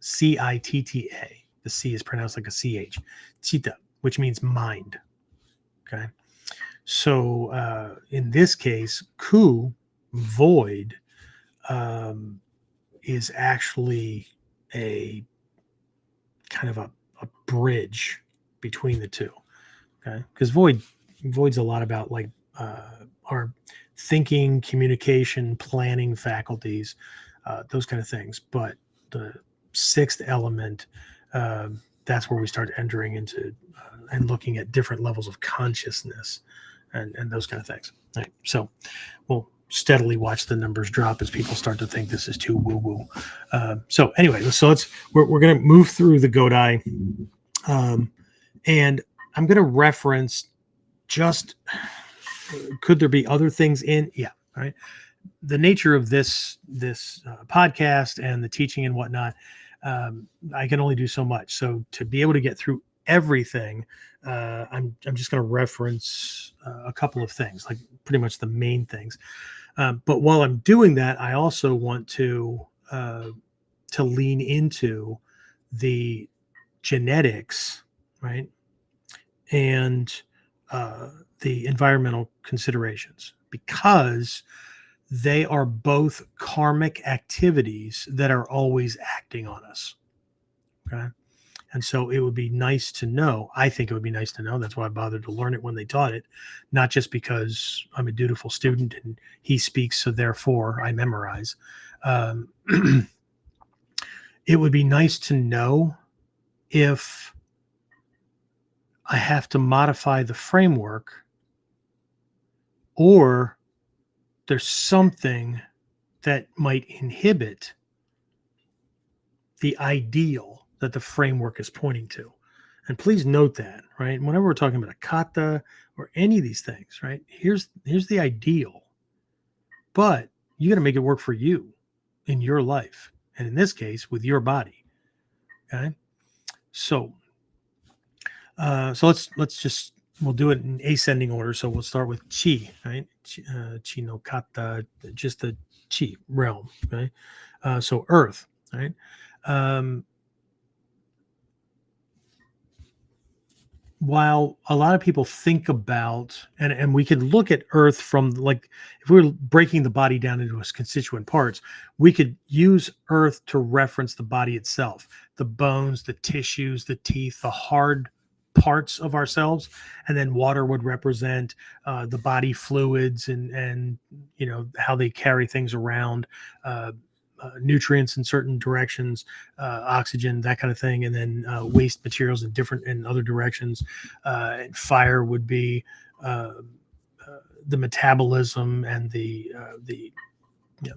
Speaker 1: Citta. The C is pronounced like a CH, Chitta, which means mind. Okay. So in this case, Ku, void, is actually a kind of a bridge between the two. Okay. Because void's a lot about like our thinking, communication, planning faculties, those kind of things. But the sixth element, that's where we start entering into and looking at different levels of consciousness and those kind of things. Right. So we'll steadily watch the numbers drop as people start to think this is too woo-woo. So anyway, so we're going to move through the Godai, and I'm going to reference just, could there be other things in? Yeah. All right. The nature of this podcast and the teaching and whatnot, I can only do so much. So to be able to get through everything, I'm just going to reference a couple of things, like pretty much the main things. But while I'm doing that, I also want to lean into the genetics, right, and the environmental considerations, because they are both karmic activities that are always acting on us. Okay. And so it would be nice to know. I think it would be nice to know. That's why I bothered to learn it when they taught it, not just because I'm a dutiful student and he speaks, so therefore I memorize. It would be nice to know if I have to modify the framework, or there's something that might inhibit the ideal that the framework is pointing to. And please note that, right? Whenever we're talking about a kata or any of these things, right? Here's the ideal, but you got to make it work for you in your life. And in this case, with your body. Okay. So let's just, we'll do it in ascending order. So we'll start with chi, right? Chi no kata, just the chi realm. Okay. So earth, right? While a lot of people think about, and we could look at earth from, like, if we were breaking the body down into its constituent parts, we could use earth to reference the body itself, the bones, the tissues, the teeth, the hard parts of ourselves. And then water would represent the body fluids and you know, how they carry things around, nutrients in certain directions, oxygen, that kind of thing, and then waste materials in other directions. And fire would be the metabolism and the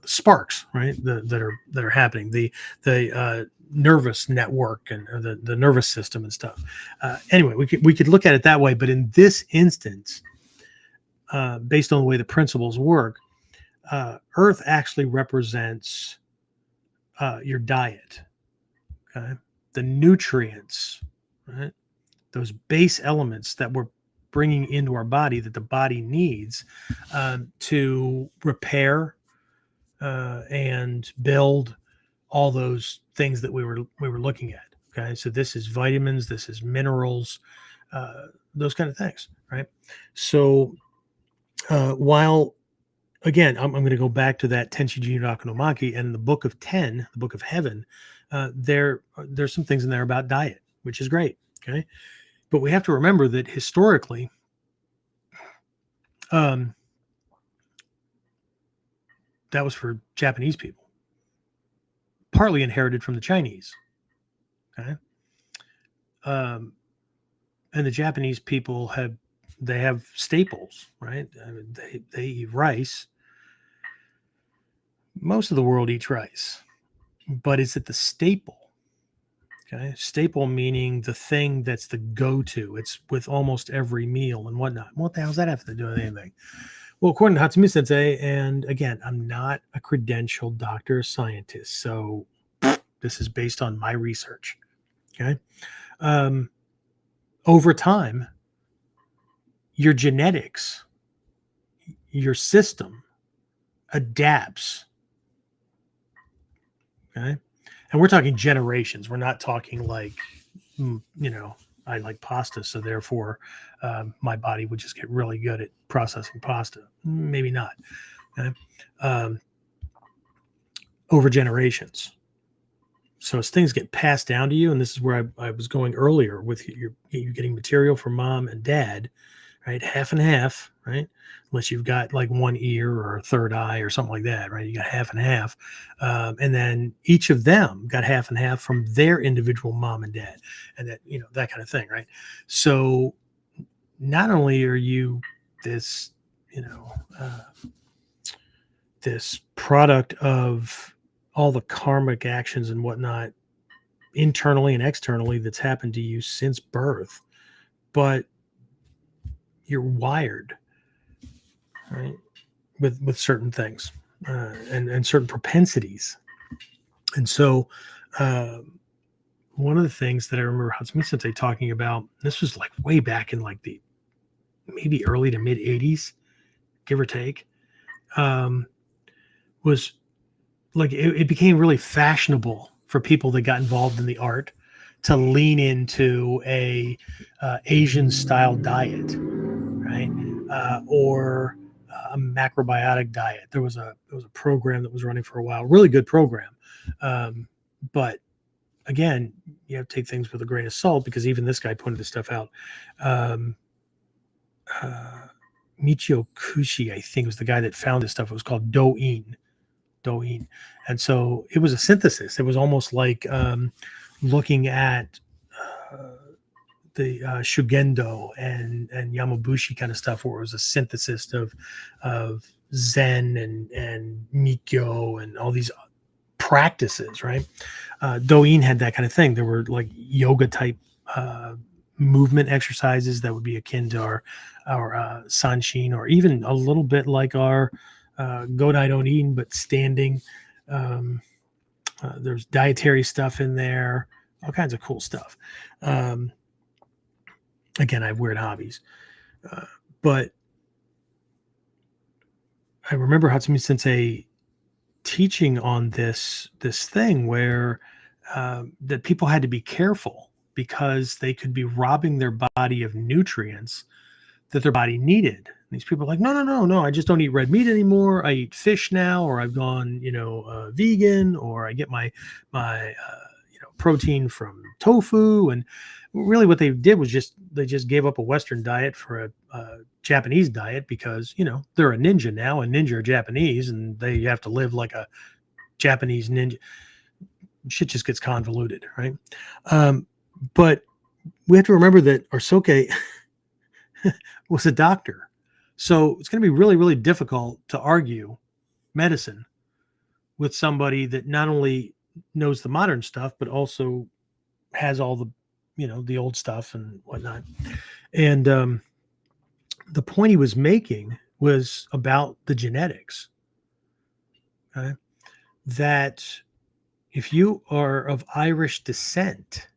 Speaker 1: sparks, right? That are happening. The nervous network and the nervous system and stuff. Anyway, we could look at it that way, but in this instance, based on the way the principles work, Earth actually represents your diet, okay? The nutrients, right? Those base elements that we're bringing into our body, that the body needs to repair and build all those things that we were looking at. Okay, so this is vitamins, this is minerals, those kind of things, right? So while, again, I'm going to go back to that Tenshi Jinraku no Maki and the Book of 10, the Book of Heaven. There's some things in there about diet, which is great. Okay, but we have to remember that historically, that was for Japanese people, partly inherited from the Chinese. Okay, and the Japanese people have staples, right? I mean, they eat rice. Most of the world eats rice, but is it the staple? Okay, staple meaning the thing that's the go-to. It's with almost every meal and whatnot. What the hell does that have to do with anything? Well, according to Hatsumi Sensei, and again, I'm not a credentialed doctor or scientist, so This is based on my research. Okay. Over time, your genetics, your system adapts. Okay. And we're talking generations. We're not talking like, I like pasta, so therefore my body would just get really good at processing pasta. Maybe not. Okay? Over generations. So as things get passed down to you, and this is where I was going earlier with you getting material from mom and dad, right? Half and half, right? Unless you've got like one ear or a third eye or something like that, right? You got half and half. And then each of them got half and half from their individual mom and dad, and that kind of thing, right? So not only are you this, this product of all the karmic actions and whatnot, internally and externally, that's happened to you since birth, but you're wired, right, with certain things and certain propensities. And so one of the things that I remember Hatsumi Sensei talking about, this was like way back in like the maybe early to mid 80s, give or take, was like it became really fashionable for people that got involved in the art to lean into a Asian style diet, right? Or a macrobiotic diet. There was a program that was running for a while, really good program. But again, you have to take things with a grain of salt, because even this guy pointed this stuff out. Michio Kushi, I think, was the guy that found this stuff. It was called Douyin. And so it was a synthesis. It was almost like looking at the Shugendo and Yamabushi kind of stuff, where it was a synthesis of Zen and Mikyo and all these practices, right? Douyin had that kind of thing. There were like yoga type movement exercises that would be akin to our Sanshin, or even a little bit like our Godai Donin, but standing. There's dietary stuff in there, all kinds of cool stuff. Again, I have weird hobbies, but I remember Hatsumi Sensei teaching on this thing where that people had to be careful, because they could be robbing their body of nutrients that their body needed. And these people are like, no, I just don't eat red meat anymore. I eat fish now, or I've gone, vegan, or I get my protein from tofu. And really what they did was they just gave up a Western diet for a Japanese diet, because, they're a ninja now, and ninja are Japanese, and they have to live like a Japanese ninja. Shit just gets convoluted, right? But we have to remember that our Soke was a doctor. So it's going to be really, really difficult to argue medicine with somebody that not only knows the modern stuff, but also has all the, the old stuff and whatnot. And the point he was making was about the genetics. Okay? That if you are of Irish descent,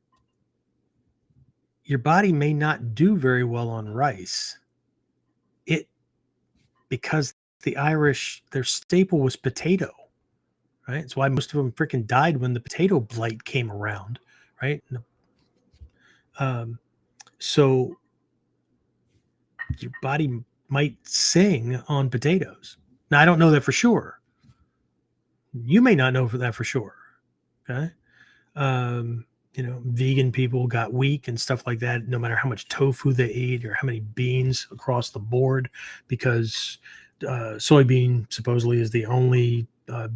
Speaker 1: your body may not do very well on rice. Because the Irish, their staple was potato, right? That's why most of them freaking died when the potato blight came around, right? So your body might sing on potatoes. Now, I don't know that for sure. You may not know that for sure, okay? Vegan people got weak and stuff like that, no matter how much tofu they eat or how many beans across the board, because soybean supposedly is the only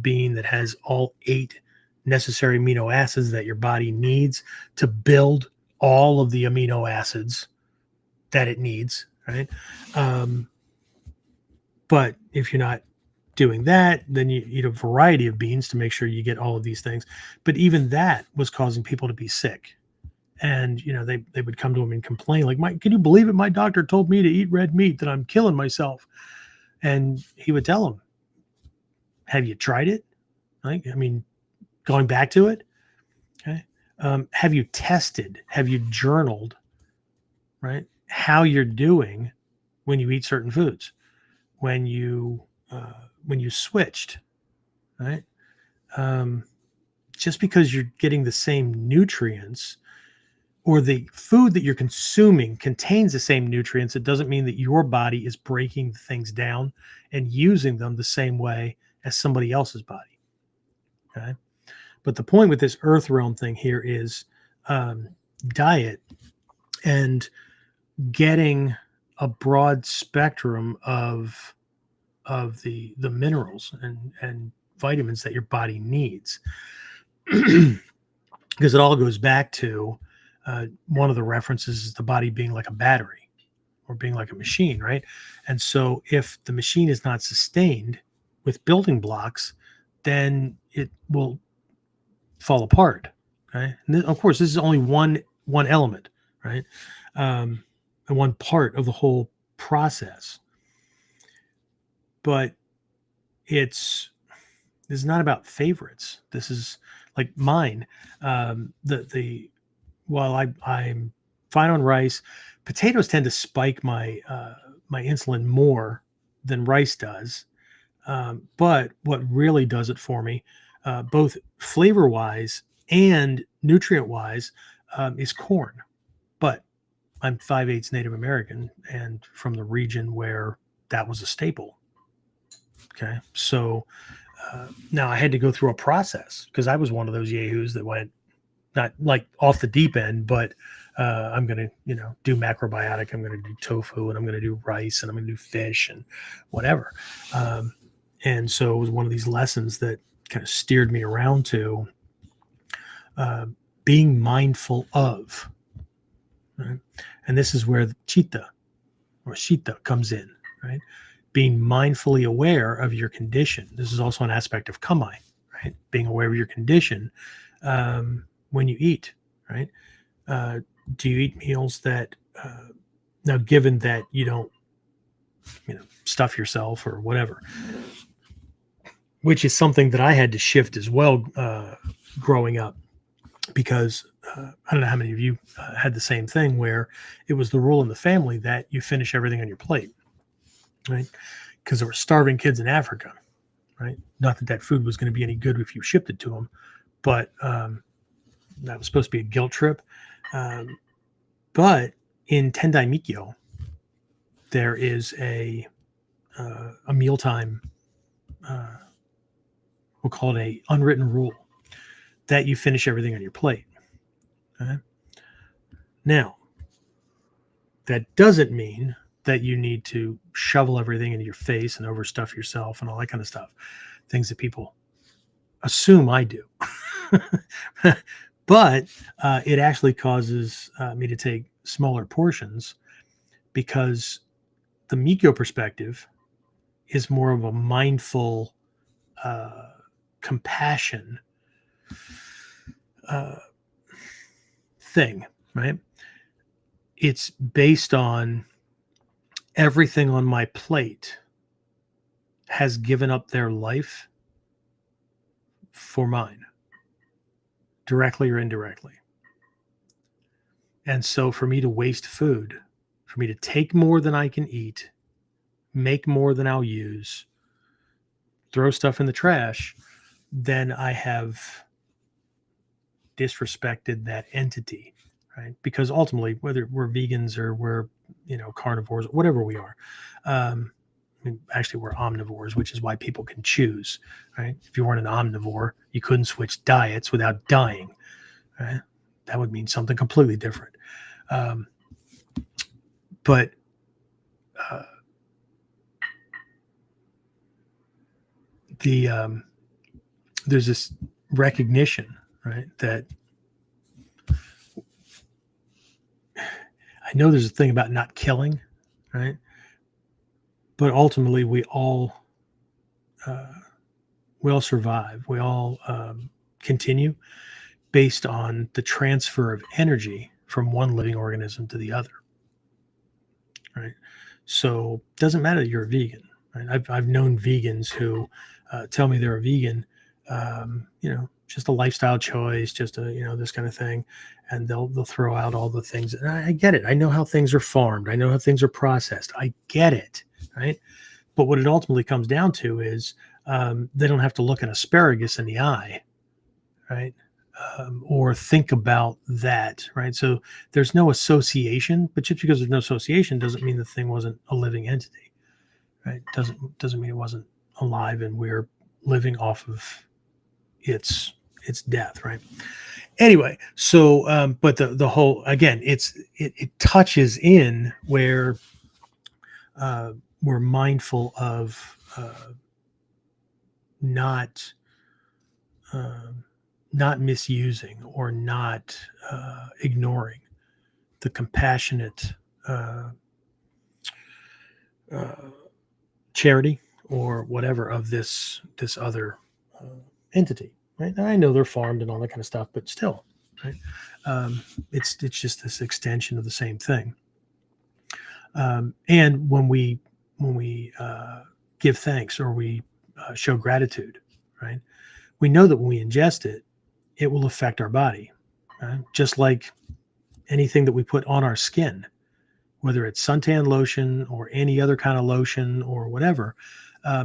Speaker 1: bean that has all 8 necessary amino acids that your body needs to build all of the amino acids that it needs, right? But if you're not doing that, then you eat a variety of beans to make sure you get all of these things. But even that was causing people to be sick. And, they would come to him and complain like, can you believe it? My doctor told me to eat red meat, that I'm killing myself. And he would tell them, have you tried it? Going back to it, Have you tested? Have you journaled, right? How you're doing when you eat certain foods, when you switched, right? Just because you're getting the same nutrients or the food that you're consuming contains the same nutrients, it doesn't mean that your body is breaking things down and using them the same way as somebody else's body. Okay. But the point with this earth realm thing here is diet and getting a broad spectrum of the minerals and vitamins that your body needs. Because it all goes back to one of the references is the body being like a battery or being like a machine, right? And so if the machine is not sustained with building blocks, then it will fall apart. Okay. And then, of course, this is only one element, right? And one part of the whole process. But this is not about favorites. This is like mine. While I'm fine on rice, potatoes tend to spike my my insulin more than rice does. But what really does it for me, both flavor wise and nutrient wise, is corn. But I'm 5/8 Native American and from the region where that was a staple. Okay, so now I had to go through a process because I was one of those yahoos that went not like off the deep end, but I'm going to, do macrobiotic. I'm going to do tofu and I'm going to do rice and I'm going to do fish and whatever. And so it was one of these lessons that kind of steered me around to being mindful of. Right? And this is where the chitta or shita comes in, right? Being mindfully aware of your condition. This is also an aspect of kamai, right? Being aware of your condition when you eat, right? Do you eat meals that, now given that you don't, stuff yourself or whatever, which is something that I had to shift as well growing up, because I don't know how many of you had the same thing where it was the rule in the family that you finish everything on your plate, right? Because there were starving kids in Africa, right? Not that that food was going to be any good if you shipped it to them, but that was supposed to be a guilt trip. But in Tendai Mikyo, there is a mealtime, we'll call it a unwritten rule that you finish everything on your plate. Okay? Now, that doesn't mean that you need to shovel everything into your face and overstuff yourself and all that kind of stuff. Things that people assume I do. But it actually causes me to take smaller portions because the Mikyo perspective is more of a mindful compassion thing, right? It's based on everything on my plate has given up their life for mine, directly or indirectly. And so for me to waste food, for me to take more than I can eat, make more than I'll use, throw stuff in the trash, then I have disrespected that entity, right? Because ultimately, whether we're vegans or we're, carnivores, whatever we are, actually we're omnivores, which is why people can choose, right? If you weren't an omnivore, you couldn't switch diets without dying, right? That would mean something completely different. But there's this recognition, right, that I know there's a thing about not killing, right? But ultimately, we all survive. We all continue based on the transfer of energy from one living organism to the other, right? So it doesn't matter that you're a vegan, right? I've known vegans who tell me they're a vegan, just a lifestyle choice, just a, this kind of thing. And they'll throw out all the things. And I get it. I know how things are farmed. I know how things are processed. I get it. Right. But what it ultimately comes down to is they don't have to look an asparagus in the eye. Right. Or think about that. Right. So there's no association, but just because there's no association doesn't mean the thing wasn't a living entity. Right. Doesn't mean it wasn't alive and we're living off of its death. Right. Anyway, so but the whole, again, it touches in where we're mindful of not misusing or not ignoring the compassionate charity or whatever of this other entity. Right? Now, I know they're farmed and all that kind of stuff, but still, right? It's just this extension of the same thing. And when we give thanks or we show gratitude, right? We know that when we ingest it, it will affect our body, right? Just like anything that we put on our skin, whether it's suntan lotion or any other kind of lotion or whatever,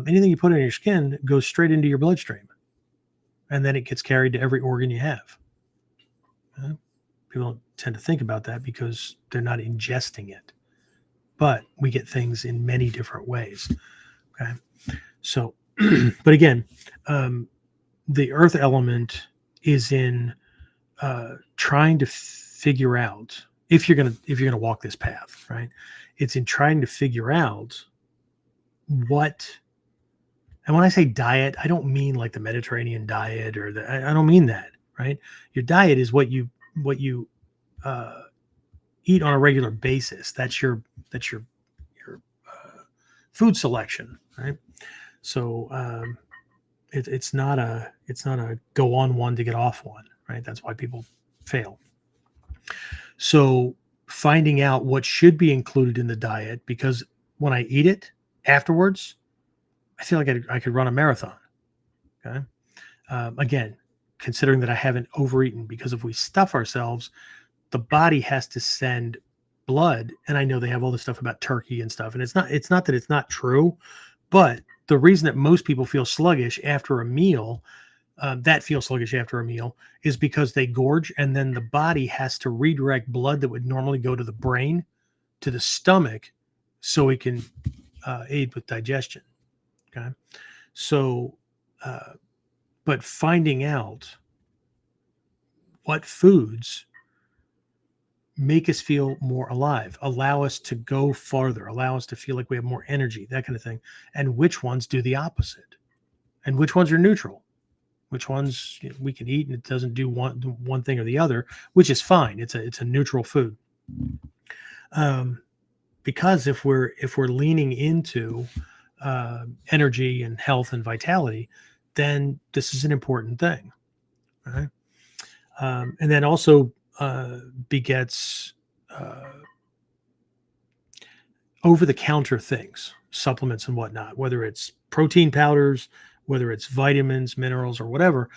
Speaker 1: anything you put on your skin goes straight into your bloodstream. And then it gets carried to every organ you have. People don't tend to think about that because they're not ingesting it. But we get things in many different ways. Okay. So, but again, the earth element is in trying to figure out if you're gonna walk this path, right? It's in trying to figure out what. And when I say diet, I don't mean like the Mediterranean diet or I don't mean that, right? Your diet is what you eat on a regular basis. That's your food selection, right? So it's not a go on one to get off one, right? That's why people fail. So finding out what should be included in the diet, because when I eat it afterwards, I feel like I could run a marathon. Okay. Again, considering that I haven't overeaten, because if we stuff ourselves, the body has to send blood. And I know they have all this stuff about turkey and stuff. And it's not that it's not true, but the reason that most people feel sluggish after a meal, is because they gorge and then the body has to redirect blood that would normally go to the brain to the stomach so it can aid with digestion. Okay. So, but finding out what foods make us feel more alive, allow us to go farther, allow us to feel like we have more energy, that kind of thing, and which ones do the opposite, and which ones are neutral, which ones we can eat and it doesn't do one thing or the other, which is fine. It's a neutral food. Because if we're leaning into energy and health and vitality, then this is an important thing, right? And then also begets over-the-counter things, supplements and whatnot, whether it's protein powders, whether it's vitamins, minerals, or whatever.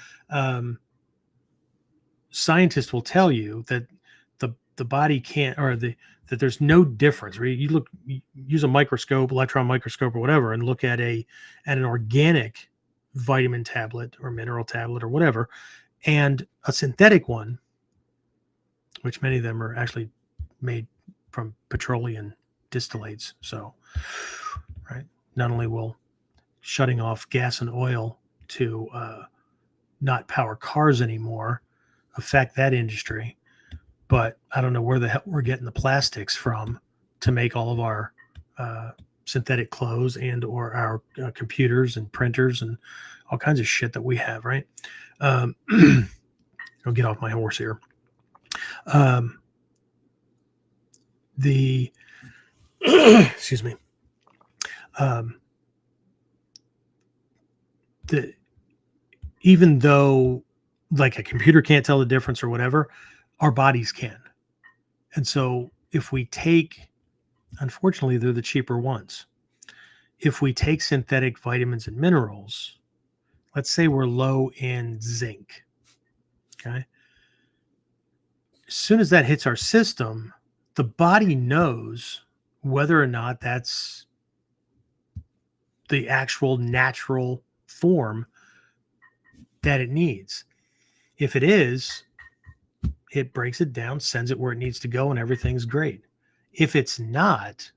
Speaker 1: Scientists will tell you that the body can't, or that there's no difference. Right? You use a microscope, electron microscope, or whatever, and look at an organic vitamin tablet or mineral tablet or whatever, and a synthetic one, which many of them are actually made from petroleum distillates. So, right, not only will shutting off gas and oil to not power cars anymore affect that industry, but I don't know where the hell we're getting the plastics from to make all of our synthetic clothes and or our computers and printers and all kinds of shit that we have, right? I'll get off my horse here. Excuse me. Even though like a computer can't tell the difference or whatever, our bodies can. And so if we take, unfortunately, they're the cheaper ones. If we take synthetic vitamins and minerals, let's say we're low in zinc, Okay. As soon as that hits our system, the body knows whether or not that's the actual natural form that it needs. If it is, it breaks it down, sends it where it needs to go, and everything's great. If it's not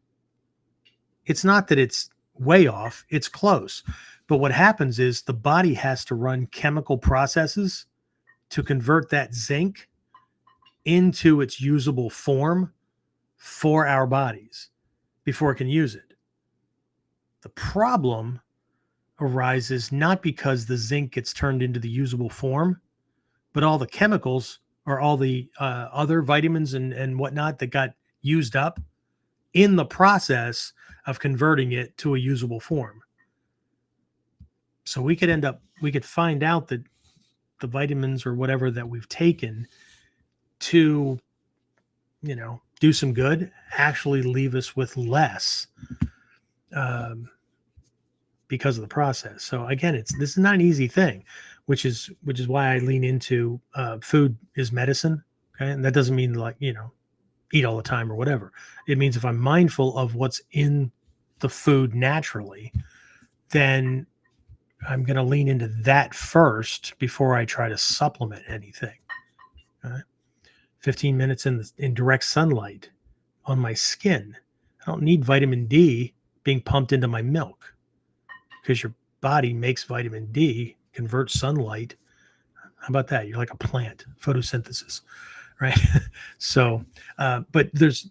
Speaker 1: that it's way off, it's close. But what happens is the body has to run chemical processes to convert that zinc into its usable form for our bodies before it can use it. The problem arises not because the zinc gets turned into the usable form, but all the chemicals or all the other vitamins and whatnot that got used up in the process of converting it to a usable form. So we could find out that the vitamins or whatever that we've taken to, do some good actually leave us with less because of the process. So again, this is not an easy thing, which is why I lean into food is medicine. Okay. And that doesn't mean eat all the time or whatever. It means if I'm mindful of what's in the food naturally, then I'm going to lean into that first before I try to supplement anything. Okay? 15 minutes in direct sunlight on my skin. I don't need vitamin D being pumped into my milk because your body makes vitamin D, converts sunlight. How about that? You're like a plant, photosynthesis, right? So, but there's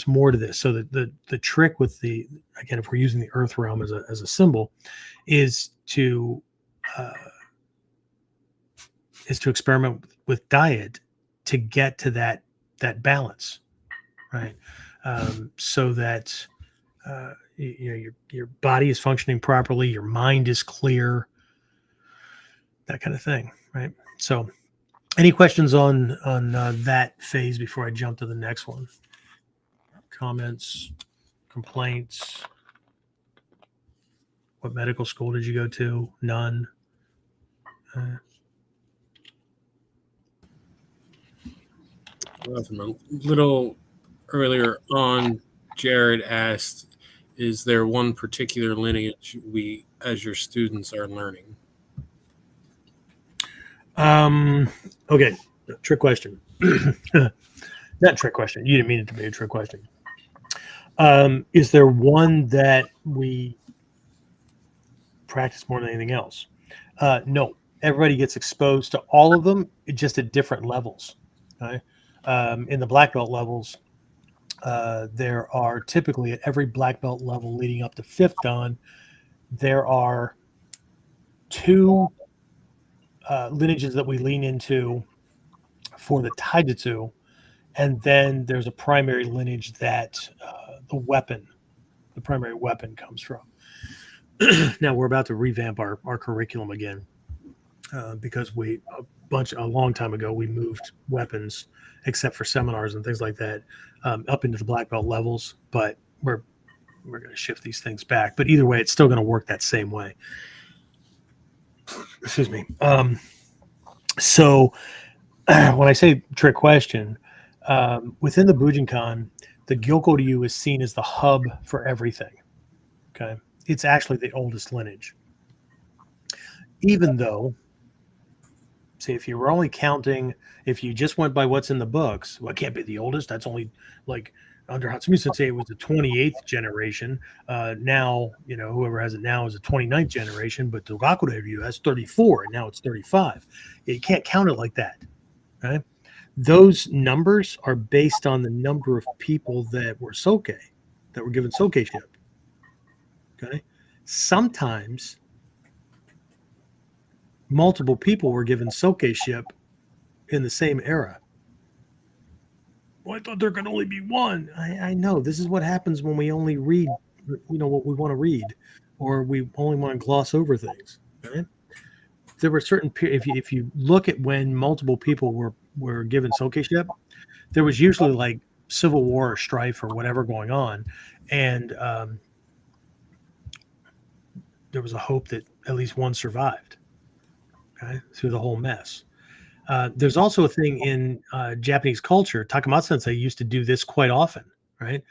Speaker 1: more to this. So the trick with if we're using the earth realm as a symbol, is to experiment with diet to get to that balance, right? So that your body is functioning properly, your mind is clear, that kind of thing, right? So, any questions on that phase before I jump to the next one? Comments, complaints? What medical school did you go to? None.
Speaker 3: A little earlier on, Jared asked, is there one particular lineage we, as your students, are learning?
Speaker 1: Okay. Trick question. Not trick question. You didn't mean it to be a trick question. Is there one that we practice more than anything else? No. Everybody gets exposed to all of them, just at different levels. Okay? In the black belt levels, there are typically at every black belt level leading up to 5th Dan, there are 2 lineages that we lean into for the taijutsu, and then there's a primary lineage that the primary weapon comes from. Now we're about to revamp our curriculum again because a long time ago we moved weapons, except for seminars and things like that, up into the black belt levels, but we're going to shift these things back. But either way, it's still going to work that same way. Excuse me. So when I say trick question, within the Bujinkan, the Gyokko-ryu is seen as the hub for everything. Okay. It's actually the oldest lineage. Even though, say, if you were only counting, if you just went by what's in the books, well, it can't be the oldest. That's only like under Hatsumi Sensei, it was the 28th generation. Now, whoever has it now is the 29th generation, but the Gakure-ryu has 34, and now it's 35. You can't count it like that. Okay? Those numbers are based on the number of people that were Soke, that were given Soke-ship. Okay. Sometimes multiple people were given Soke-ship in the same era. Well, I thought there could only be one. I know. This is what happens when we only read, what we want to read, or we only want to gloss over things. Okay? There were certain if you look at when multiple people were given Soke-ship, there was usually like civil war or strife or whatever going on, and there was a hope that at least one survived, okay, through the whole mess. There's also a thing in Japanese culture. Takamatsu Sensei used to do this quite often, right?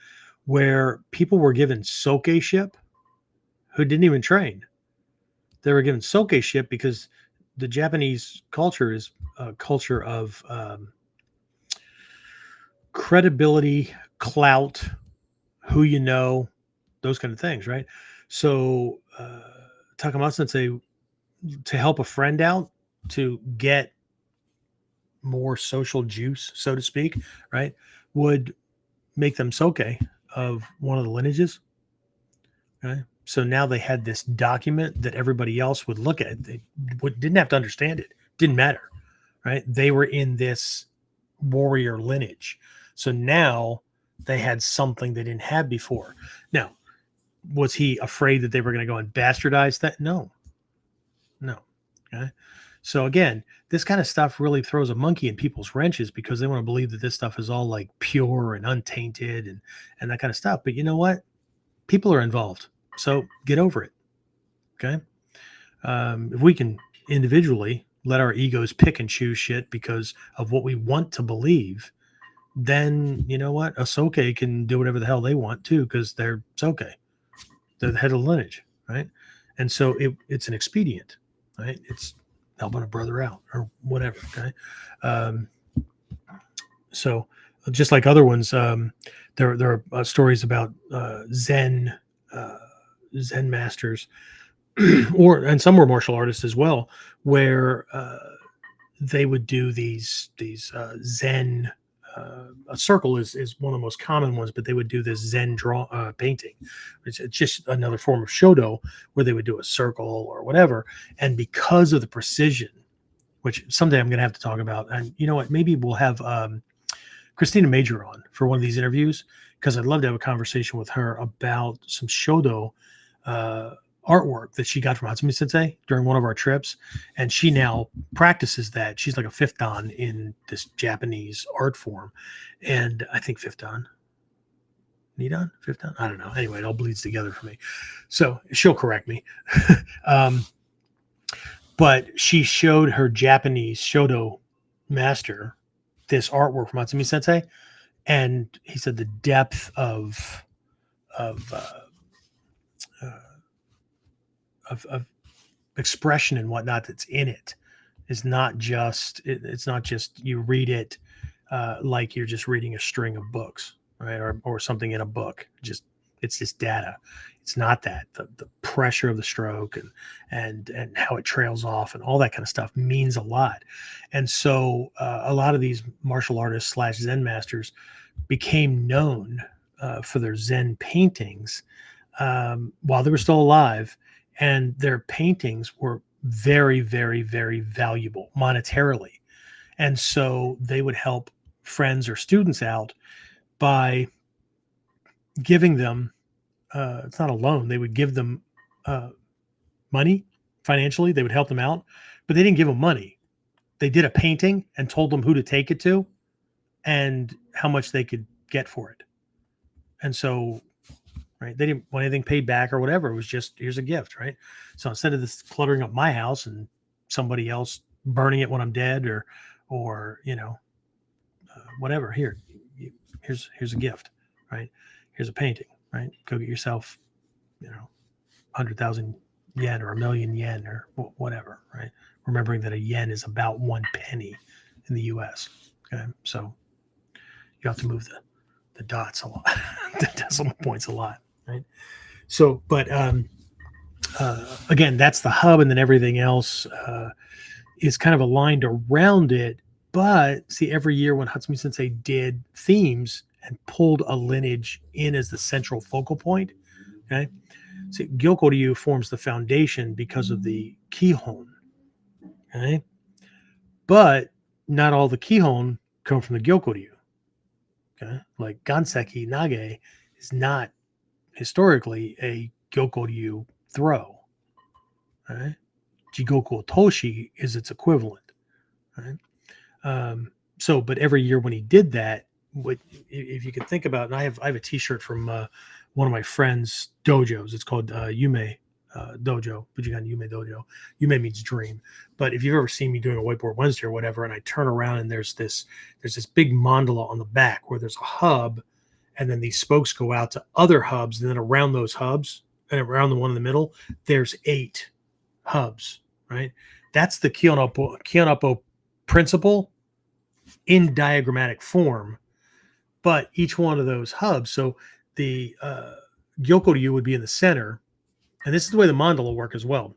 Speaker 1: Where people were given soke ship who didn't even train. They were given soke ship because the Japanese culture is a culture of credibility, clout, who you know, those kind of things, right? So Takamatsu Sensei, to help a friend out, to get more social juice, so to speak, right, would make them soke of one of the lineages. Okay. So now they had this document that everybody else would look at. They didn't have to understand it. Didn't matter, right? They were in this warrior lineage. So now they had something they didn't have before. Now, was he afraid that they were going to go and bastardize that? No. Okay. So again, this kind of stuff really throws a monkey in people's wrenches because they want to believe that this stuff is all like pure and untainted and that kind of stuff. But you know what? People are involved. So get over it. Okay. If we can individually let our egos pick and choose shit because of what we want to believe, then you know what? A Soke can do whatever the hell they want too, because they're Soke. They're the head of the lineage, right? And so it's an expedient, right? It's helping a brother out or whatever. Okay. So just like other ones, there are stories about Zen masters, and some were martial artists as well, where they would do these Zen. A circle is one of the most common ones, but they would do this Zen painting. It's just another form of shodo where they would do a circle or whatever. And because of the precision, which someday I'm going to have to talk about, and you know what, maybe we'll have Christina Major on for one of these interviews, because I'd love to have a conversation with her about some shodo artwork that she got from Hatsumi Sensei during one of our trips. And she now practices that. She's like a fifth dan in this Japanese art form. And I think fifth dan, Nidan, fifth dan, I don't know. Anyway, it all bleeds together for me. So she'll correct me. But she showed her Japanese shodo master this artwork from Hatsumi Sensei. And he said the depth of expression and whatnot that's in it is not just it's not just you read it like you're just reading a string of books, right, or something in a book. Just it's just data. It's not that the pressure of the stroke and how it trails off and all that kind of stuff means a lot. And so a lot of these martial artists / Zen masters became known for their Zen paintings while they were still alive. And their paintings were very, very, very valuable monetarily. And so they would help friends or students out by giving them, it's not a loan, they would give them money financially. They would help them out, but they didn't give them money. They did a painting and told them who to take it to and how much they could get for it. And so right, they didn't want anything paid back or whatever. It was just, here's a gift, right? So instead of this cluttering up my house and somebody else burning it when I'm dead or you know, whatever, here's a gift, right? Here's a painting, right? Go get yourself, you know, 100,000 yen or 1,000,000 yen or whatever, right? Remembering that a yen is about 1 penny in the US. Okay. So you have to move the dots a lot, the decimal points a lot. Right. So, but again, that's the hub, and then everything else is kind of aligned around it. But see, every year when Hatsumi Sensei did themes and pulled a lineage in as the central focal point, okay, see, Gyokko-ryu forms the foundation because of the Kihon, okay, but not all the Kihon come from the Gyokko-ryu, okay, like Ganseki Nage is not historically a Gyokko-ryu throw. Right? Jigoku Otoshi is its equivalent. Right? So, but every year when he did that, if you could think about, and I have a T-shirt from one of my friends' dojos. It's called Yume dojo, Bujinkan Yume dojo. Yume means dream. But if you've ever seen me doing a whiteboard Wednesday or whatever, and I turn around and there's this big mandala on the back where there's a hub, and then these spokes go out to other hubs, and then around those hubs and around the one in the middle, there's 8 hubs, right? That's the Kionoppo principle in diagrammatic form, but each one of those hubs, so the Gyokoryu would be in the center, and this is the way the mandala will work as well.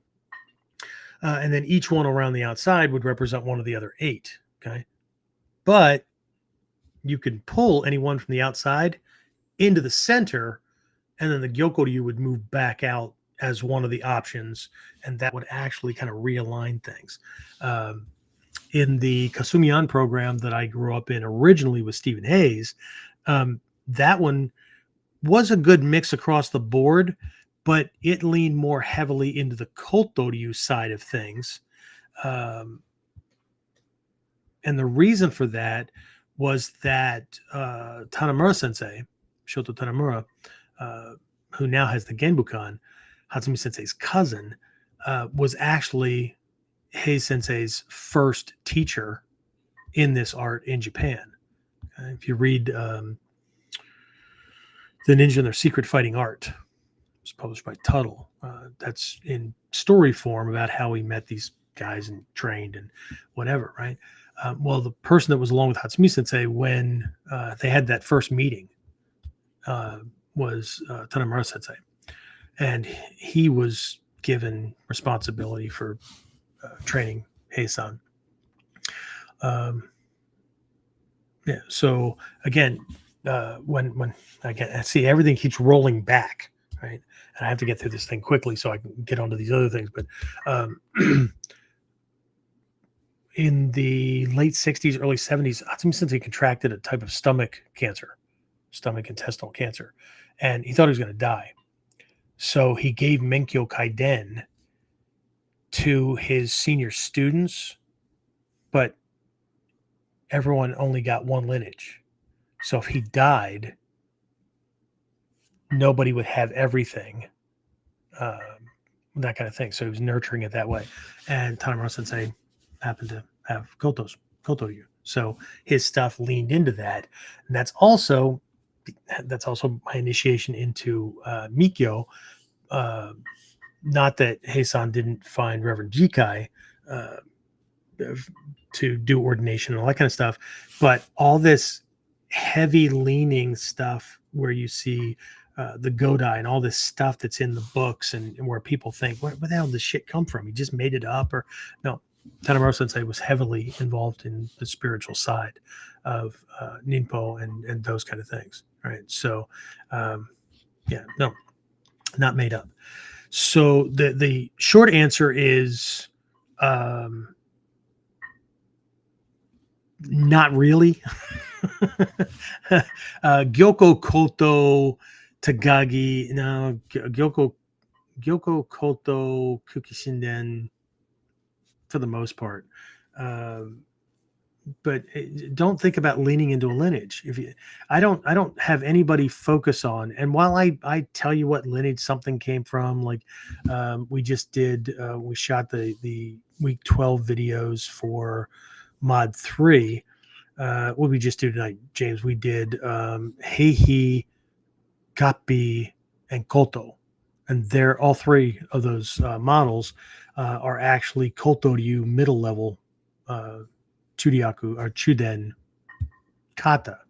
Speaker 1: And then each one around the outside would represent one of the other 8, okay? But you can pull any one from the outside into the center, and then the Gyokoryu would move back out as one of the options, and that would actually kind of realign things. In the Kasumian program that I grew up in originally with Stephen Hayes, that one was a good mix across the board, but it leaned more heavily into the Kotoryu side of things. And the reason for that was that Tanamura Sensei, Shoto Tanamura, who now has the Genbukan, Hatsumi Sensei's cousin, was actually Hei Sensei's first teacher in this art in Japan. If you read The Ninja and Their Secret Fighting Art, it's published by Tuttle. That's in story form about how he met these guys and trained and whatever, right? Well, the person that was along with Hatsumi Sensei when they had that first meeting was Tanamura Sensei. And he was given responsibility for training Hei-san. Yeah. So again, when I see everything keeps rolling back, right? And I have to get through this thing quickly so I can get onto these other things. But in the late 60s, early 70s, Hatsumi Sensei contracted a type of stomach intestinal cancer, and he thought he was going to die. So he gave Menkyo Kaiden to his senior students, but everyone only got one lineage. So if he died, nobody would have everything, that kind of thing. So he was nurturing it that way. And Tanamura Sensei happened to have Kotoryu. So his stuff leaned into that. And that's also my initiation into Mikyo. Not that Hei-san didn't find Reverend Jikai to do ordination and all that kind of stuff, but all this heavy leaning stuff where you see the Godai and all this stuff that's in the books and where people think, where the hell did this shit come from? He just made it up? Or no, Tanamura Sensei was heavily involved in the spiritual side of Ninpo and those kind of things, right? So, no, not made up. So the short answer is not really. Gyoko Koto Tagagi, no, Gyoko Koto Kukishinden for the most part. But don't think about leaning into a lineage. I don't have anybody focus on. And while I tell you what lineage something came from, like we just did, we shot the week 12 videos for Mod 3. What we just do tonight, James? We did Heihi, Kappi, and Koto, and they're all 3 of those models are actually Kotoryu middle level. Churyaku or Chuden kata.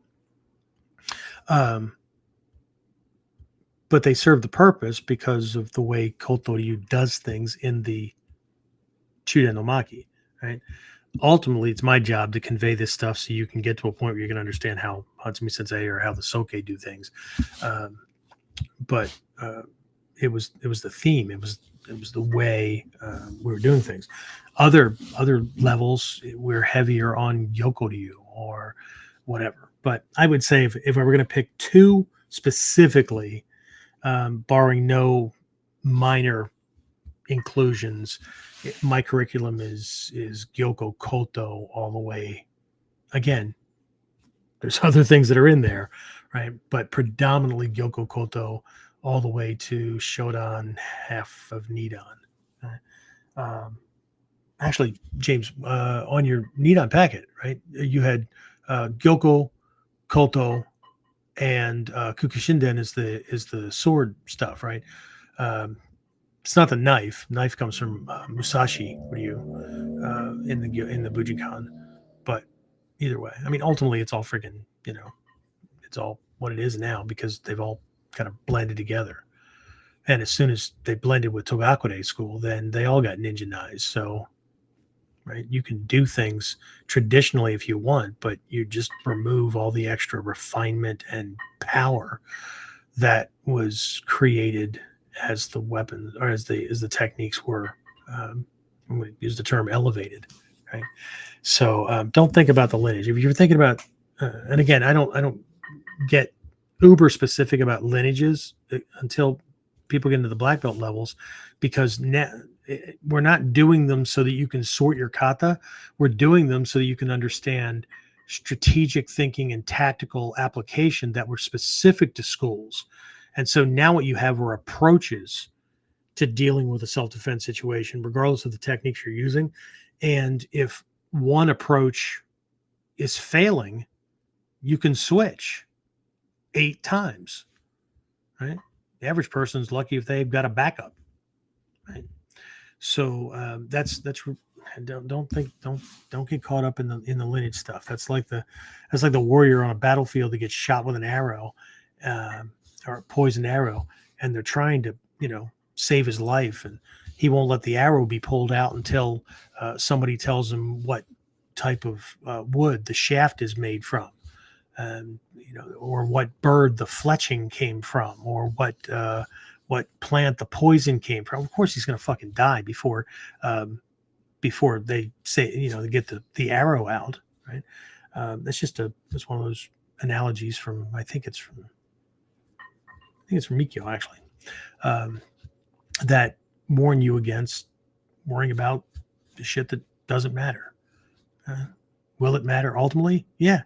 Speaker 1: But they serve the purpose because of the way Kotoryu does things in the Chuden no Maki, right? Ultimately, it's my job to convey this stuff so you can get to a point where you can understand how Hatsumi Sensei or how the Soke do things. But it was the theme. It was the way we were doing things. Other levels, we're heavier on Yokoryu or whatever. But I would say if I were going to pick 2 specifically, barring no minor inclusions, my curriculum is Gyoko Koto all the way. Again, there's other things that are in there, right? But predominantly Gyoko Koto all the way to Shodan, half of Nidon. Actually, James, on your Nidon packet, right? You had Gyoko, Koto, and Kukushinden is the sword stuff, right? It's not the knife. Knife comes from Musashi. What do you in the Bujinkan? But either way, I mean, ultimately, it's all freaking, it's all what it is now because they've all kind of blended together. And as soon as they blended with Togakure school, then they all got ninjanized. So, right, you can do things traditionally if you want, but you just remove all the extra refinement and power that was created as the weapons or as the techniques were, I'm going to use the term elevated, right? So don't think about the lineage. If you're thinking about, and again, I don't get uber specific about lineages until people get into the black belt levels, because now we're not doing them so that you can sort your kata. We're doing them so that you can understand strategic thinking and tactical application that were specific to schools. And so now what you have are approaches to dealing with a self-defense situation, regardless of the techniques you're using. And if one approach is failing, you can switch 8 times, right? The average person's lucky if they've got a backup, right? So that's don't get caught up in the lineage stuff. That's like the warrior on a battlefield that gets shot with an arrow or a poisoned arrow, and they're trying to save his life, and he won't let the arrow be pulled out until somebody tells him what type of wood the shaft is made from. Or what bird the fletching came from, or what plant the poison came from. Of course, he's going to fucking die before they say they get the arrow out, right? It's one of those analogies from I think it's from Mikio actually, that warn you against worrying about the shit that doesn't matter. Will it matter ultimately? Yeah.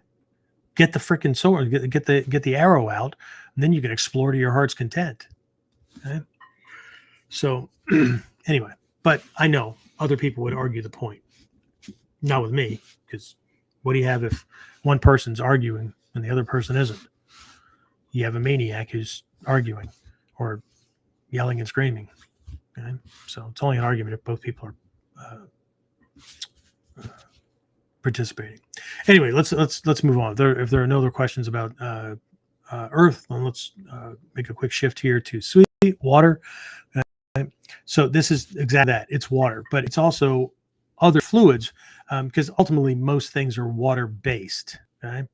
Speaker 1: Get the freaking sword, get the arrow out, and then you can explore to your heart's content. Okay? So anyway, but I know other people would argue the point. Not with me, because what do you have if one person's arguing and the other person isn't? You have a maniac who's arguing or yelling and screaming. Okay? So it's only an argument if both people are participating. Anyway, let's move on. If there are no other questions about Earth, then let's make a quick shift here to sweet water. Okay? So this is exactly that. It's water, but it's also other fluids, because ultimately most things are water based. Okay,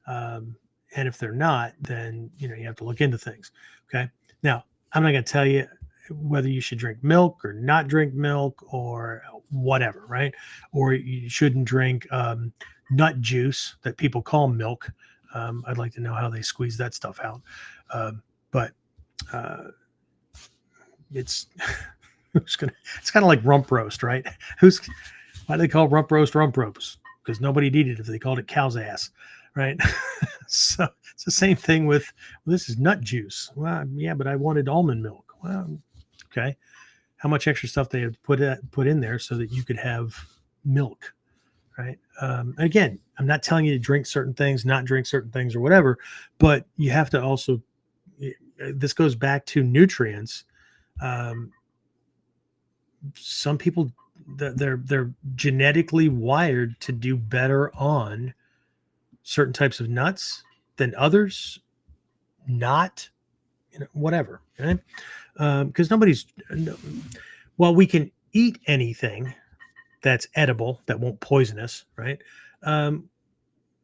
Speaker 1: and if they're not, then you have to look into things. Okay, now I'm not going to tell you whether you should drink milk or not drink milk or whatever, right? Or you shouldn't drink nut juice that people call milk. I'd like to know how they squeeze that stuff out. But it's it's kind of like rump roast, right? Why do they call rump roast? Because nobody'd eat it if they called it cow's ass, right? So it's the same thing with this is nut juice. Well, yeah, but I wanted almond milk. Well, okay. How much extra stuff they have to put in there so that you could have milk, right? Again, I'm not telling you to drink certain things, not drink certain things or whatever, but you have to also, this goes back to nutrients. Some people, they're genetically wired to do better on certain types of nuts than others, not, whatever, okay? Because while we can eat anything that's edible that won't poison us, right? That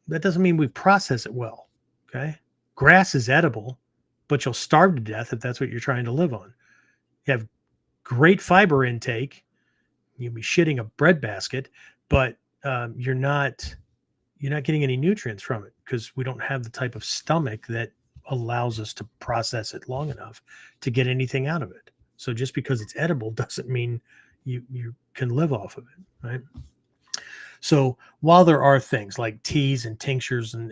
Speaker 1: doesn't mean we process it well. Okay, grass is edible, but you'll starve to death if that's what you're trying to live on. You have great fiber intake, you'll be shitting a breadbasket, but you're not getting any nutrients from it because we don't have the type of stomach that allows us to process it long enough to get anything out of it. So just because it's edible doesn't mean you can live off of it, right? So while there are things like teas and tinctures and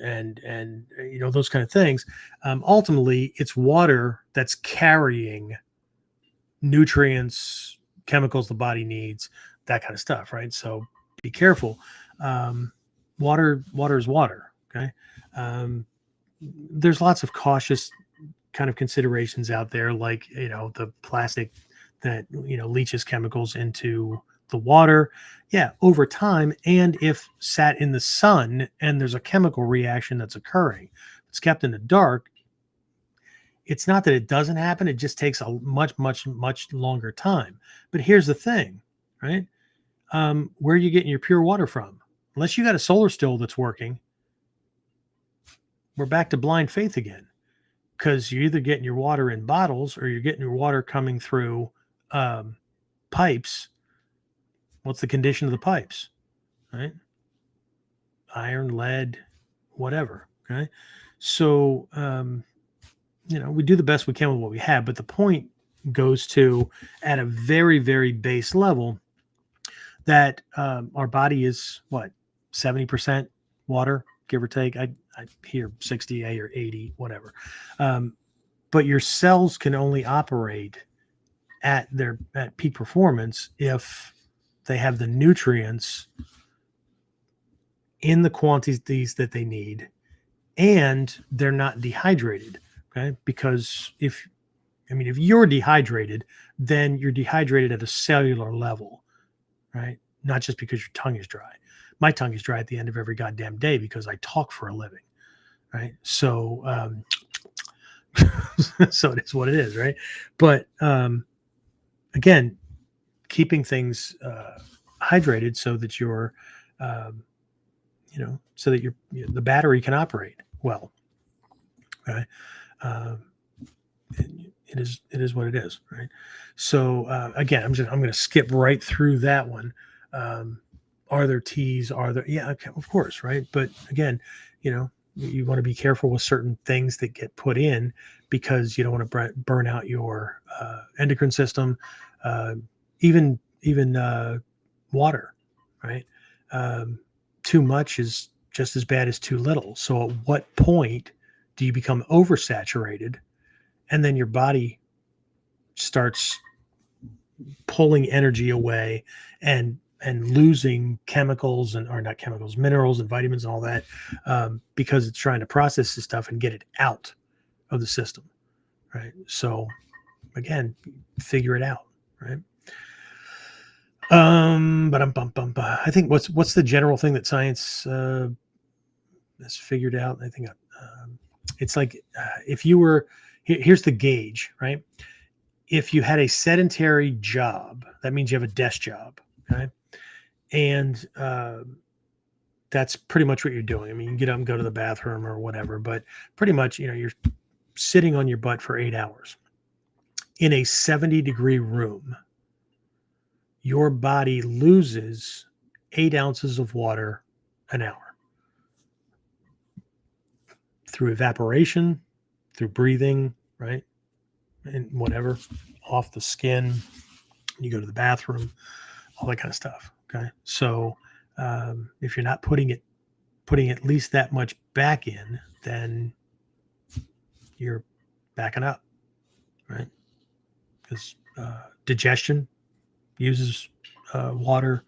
Speaker 1: those kind of things, ultimately it's water that's carrying nutrients, chemicals the body needs, that kind of stuff, right? So be careful. Water is water. Okay. There's lots of cautious kind of considerations out there, like the plastic that leaches chemicals into the water. Yeah, over time, and if sat in the sun and there's a chemical reaction that's occurring, it's kept in the dark. It's not that it doesn't happen; it just takes a much longer time. But here's the thing, right? Where are you getting your pure water from? Unless you got a solar still that's working, we're back to blind faith again. Because you're either getting your water in bottles or you're getting your water coming through pipes. What's the condition of the pipes, right? Iron, lead, whatever. Okay. So, we do the best we can with what we have, but the point goes to, at a very, very base level, that our body is 70% water, give or take. I hear 68 or 80, whatever. But your cells can only operate at peak performance if they have the nutrients in the quantities that they need, and they're not dehydrated. Okay, because if you're dehydrated, then you're dehydrated at a cellular level, right? Not just because your tongue is dry. My tongue is dry at the end of every goddamn day because I talk for a living, right? So, so it is what it is, right? But again, keeping things hydrated so that the battery can operate well. Okay, it is what it is, right? So again, I'm going to skip right through that one. Are there teas? Yeah, okay, of course, right? But again, you want to be careful with certain things that get put in, because you don't want to burn out your endocrine system, even water, right? Too much is just as bad as too little. So at what point do you become oversaturated, and then your body starts pulling energy away and losing chemicals minerals and vitamins and all that, because it's trying to process this stuff and get it out of the system, right? So again, figure it out, right? I think what's the general thing that science has figured out? I think it's like, if you were here's the gauge, right? If you had a sedentary job, that means you have a desk job, okay? And that's pretty much what you're doing. I mean, you can get up and go to the bathroom or whatever, but pretty much, you're sitting on your butt for 8 hours in a 70-degree room. Your body loses 8 ounces of water an hour through evaporation, through breathing, right? And whatever, off the skin, you go to the bathroom, all that kind of stuff. Okay. So if you're not putting at least that much back in, then you're backing up, right? Because digestion uses water,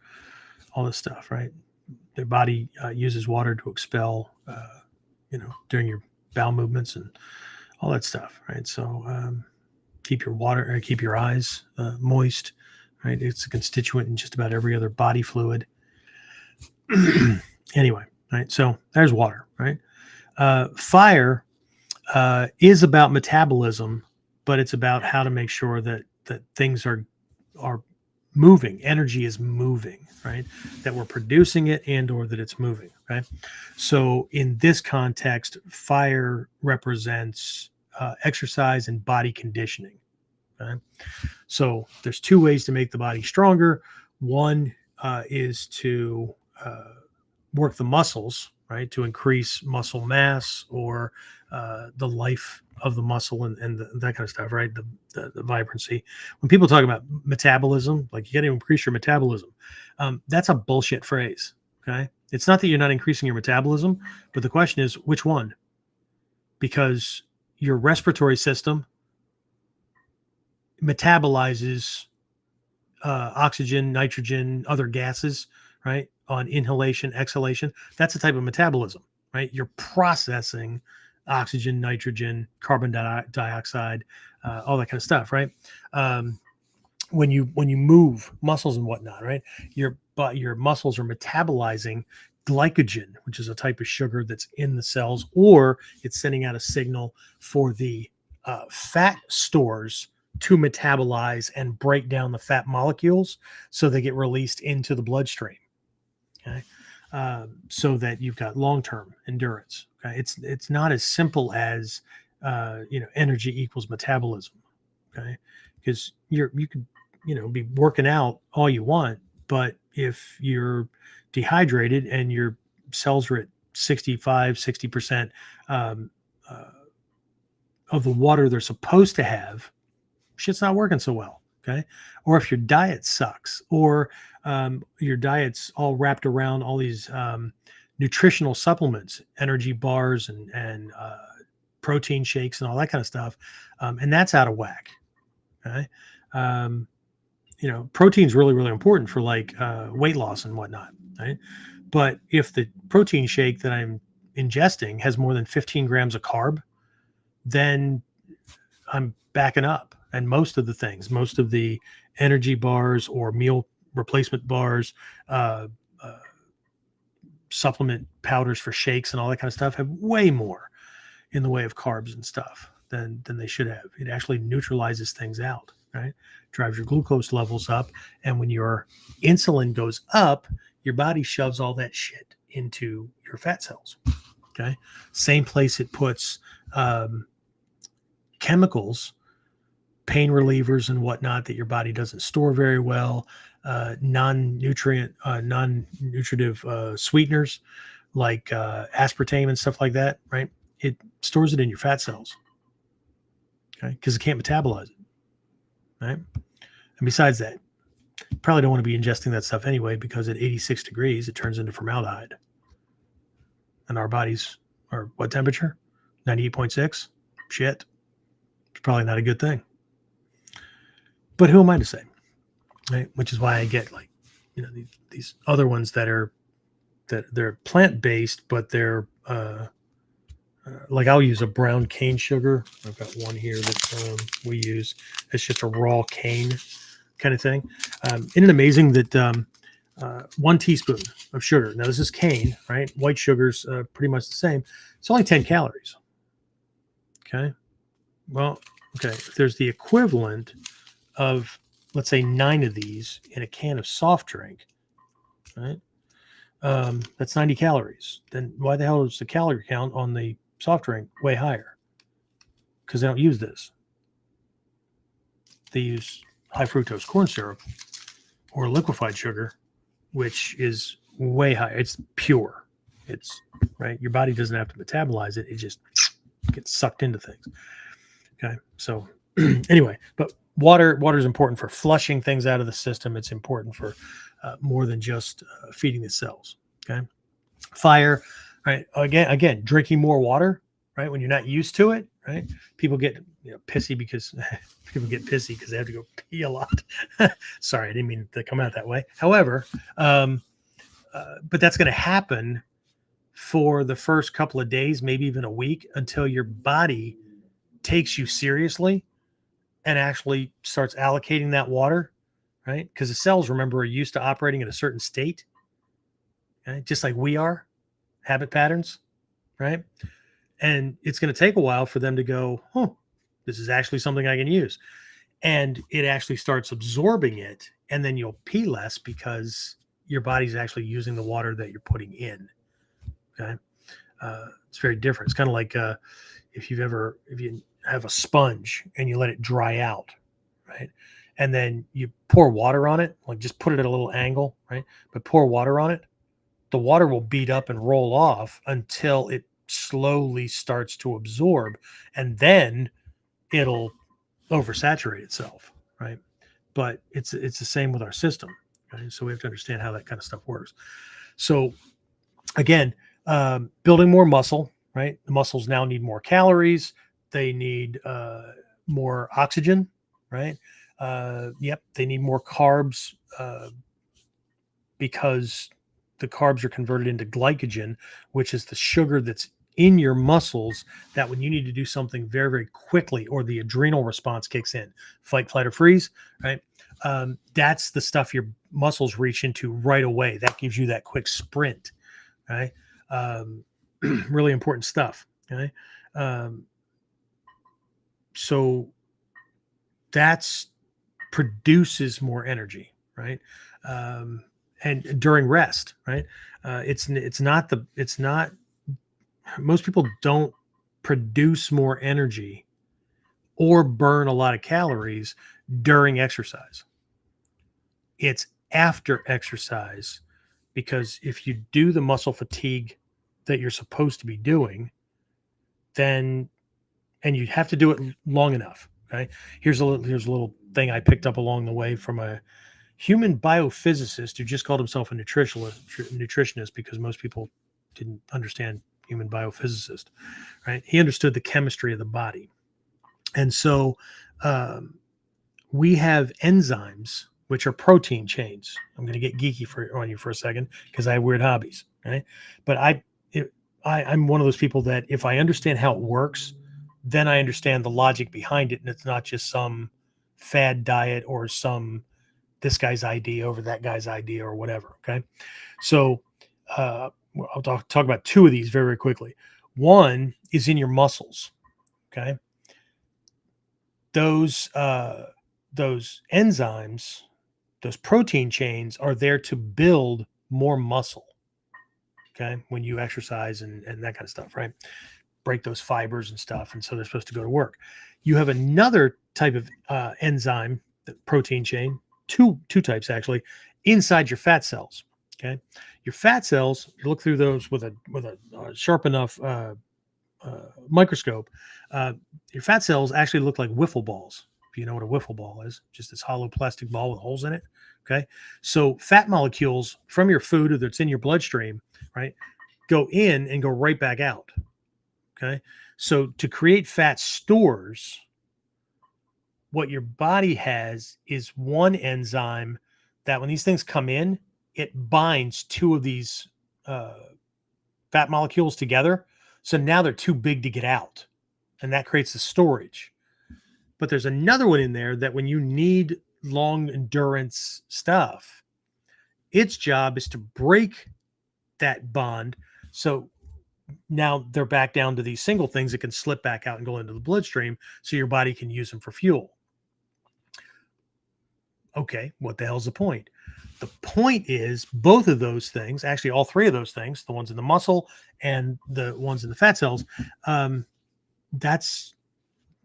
Speaker 1: all this stuff, right? Their body uses water to expel, during your bowel movements and all that stuff, right? So keep your eyes moist, right? It's a constituent in just about every other body fluid. Anyway, right? So there's water, right? Fire is about metabolism, but it's about how to make sure that things are moving. Energy is moving, right? That we're producing it or that it's moving, right? So in this context, fire represents exercise and body conditioning. Okay? So there's two ways to make the body stronger. One is to work the muscles, right, to increase muscle mass or the life of the muscle and that kind of stuff, right? The vibrancy. When people talk about metabolism, like you got to increase your metabolism, that's a bullshit phrase. Okay. It's not that you're not increasing your metabolism, but the question is which one? Because your respiratory system metabolizes oxygen, nitrogen, other gases, right? On inhalation, exhalation. That's a type of metabolism, right? You're processing oxygen, nitrogen, carbon dioxide, all that kind of stuff, right? When you move muscles and whatnot, right? Your muscles are metabolizing glycogen, which is a type of sugar that's in the cells, or it's sending out a signal for the fat stores to metabolize and break down the fat molecules so they get released into the bloodstream. Okay. So that you've got long-term endurance. Okay. It's not as simple as energy equals metabolism. Okay. Because you could be working out all you want, but if you're dehydrated and your cells are at 60% of the water they're supposed to have, shit's not working so well. Okay. Or if your diet sucks, or your diet's all wrapped around all these nutritional supplements, energy bars and protein shakes and all that kind of stuff. And that's out of whack. Okay. Protein's really, really important for like weight loss and whatnot. Right. But if the protein shake that I'm ingesting has more than 15 grams of carb, then I'm backing up. And most of the energy bars or meal replacement bars, supplement powders for shakes and all that kind of stuff have way more in the way of carbs and stuff than they should have. It actually neutralizes things out, right? Drives your glucose levels up. And when your insulin goes up, your body shoves all that shit into your fat cells. Okay. Same place it puts chemicals, pain relievers and whatnot that your body doesn't store very well, non-nutritive sweeteners like aspartame and stuff like that, right? It stores it in your fat cells, okay? Because it can't metabolize it, right? And besides that, you probably don't want to be ingesting that stuff anyway, because at 86 degrees, it turns into formaldehyde. And our bodies are what temperature? 98.6? Shit. It's probably not a good thing. But who am I to say, right? Which is why I get like, these other ones that they're plant-based, but they're like I'll use a brown cane sugar. I've got one here that we use. It's just a raw cane kind of thing. Isn't it amazing that 1 teaspoon of sugar, now this is cane, right? White sugar's pretty much the same. It's only 10 calories. Okay. Well, okay. If there's the equivalent of, let's say, 9 of these in a can of soft drink, right? That's 90 calories. Then why the hell is the calorie count on the soft drink way higher? Because they don't use this. They use high fructose corn syrup or liquefied sugar, which is way higher. It's pure. It's right. Your body doesn't have to metabolize it. It just gets sucked into things. Okay. So anyway, but water is important for flushing things out of the system. It's important for more than just feeding the cells. Okay. Fire, right? Again, drinking more water, right? When you're not used to it, right? People get pissy because they have to go pee a lot. Sorry, I didn't mean to come out that way. However, but that's going to happen for the first couple of days, maybe even a week, until your body takes you seriously and actually starts allocating that water, right? Because the cells, remember, are used to operating in a certain state, okay? Just like we are, habit patterns, right? And it's going to take a while for them to go, this is actually something I can use. And it actually starts absorbing it, and then you'll pee less because your body's actually using the water that you're putting in, okay? It's very different. It's kind of like if you have a sponge and you let it dry out, right? And then you pour water on it, like just put it at a little angle, right? But pour water on it, the water will beat up and roll off until it slowly starts to absorb, and then it'll oversaturate itself, right? But it's the same with our system, right? So we have to understand how that kind of stuff works. So again, building more muscle, right? The muscles now need more calories. They need more oxygen, right? They need more carbs because the carbs are converted into glycogen, which is the sugar that's in your muscles that when you need to do something very, very quickly or the adrenal response kicks in, fight, flight, or freeze, right? That's the stuff your muscles reach into right away. That gives you that quick sprint, right? Really important stuff. Okay. So that's produces more energy, right? And during rest, right? It's not most people don't produce more energy or burn a lot of calories during exercise. It's after exercise, because if you do the muscle fatigue that you're supposed to be doing, then and you have to do it long enough. Okay. Here's a little thing I picked up along the way from a human biophysicist who just called himself a nutritionist because most people didn't understand human biophysicist, right? He understood the chemistry of the body. And so we have enzymes, which are protein chains. I'm going to get geeky on you for a second because I have weird hobbies, right? But I'm one of those people that if I understand how it works, then I understand the logic behind it. And it's not just some fad diet or some this guy's idea over that guy's idea or whatever. Okay. So I'll talk about two of these very, very quickly. One is in your muscles. Okay. Those enzymes, those protein chains are there to build more muscle. Okay. When you exercise and that kind of stuff, right? Break those fibers and stuff. And so they're supposed to go to work. You have another type of enzyme, the protein chain, two types actually, inside your fat cells. Okay. Your fat cells, you look through those with a sharp enough microscope. Your fat cells actually look like wiffle balls. If you know what a wiffle ball is, just this hollow plastic ball with holes in it. Okay. So fat molecules from your food or that's in your bloodstream, right, go in and go right back out. Okay. So to create fat stores, what your body has is one enzyme that when these things come in, it binds two of these fat molecules together. So now they're too big to get out. And that creates the storage. But there's another one in there that when you need long endurance stuff, its job is to break that bond. So now they're back down to these single things that can slip back out and go into the bloodstream so your body can use them for fuel. Okay, what the hell's the point? The point is both of those things, actually all three of those things, the ones in the muscle and the ones in the fat cells, that's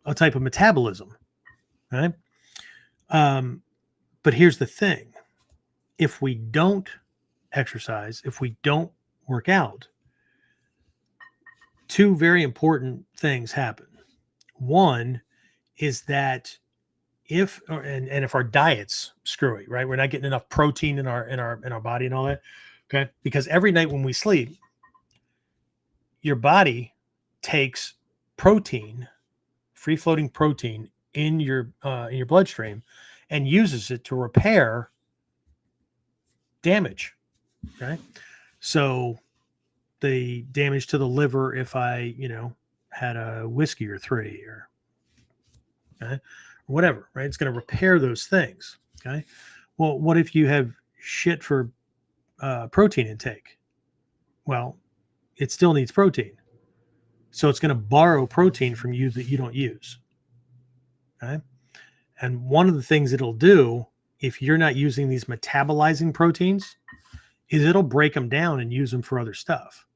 Speaker 1: a type of metabolism, right? But here's the thing. If we don't exercise, if we don't work out, two very important things happen. One is that if our diet's screwy, right? We're not getting enough protein in our body and all that. Okay. Because every night when we sleep, your body takes protein, free floating protein in your bloodstream and uses it to repair damage. Okay. So the damage to the liver, if I, had a whiskey or three or whatever, right? It's going to repair those things. Okay. Well, what if you have shit for protein intake? Well, it still needs protein. So it's going to borrow protein from you that you don't use. Okay. And one of the things it'll do if you're not using these metabolizing proteins is it'll break them down and use them for other stuff.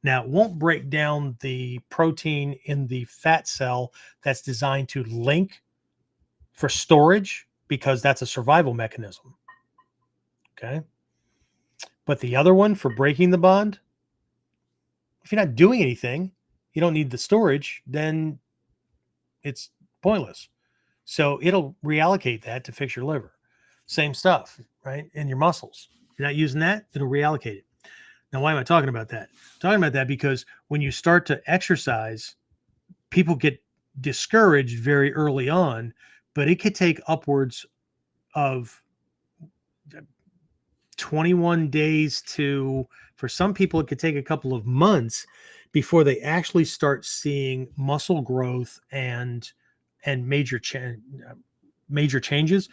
Speaker 1: Now, it won't break down the protein in the fat cell that's designed to link for storage because that's a survival mechanism. Okay. But the other one for breaking the bond, if you're not doing anything, you don't need the storage, then it's pointless. So it'll reallocate that to fix your liver. Same stuff, right? In your muscles. If you're not using that, it'll reallocate it. Now, why am I talking about that? I'm talking about that because when you start to exercise, people get discouraged very early on, but it could take upwards of 21 days to, for some people, it could take a couple of months before they actually start seeing muscle growth and major changes,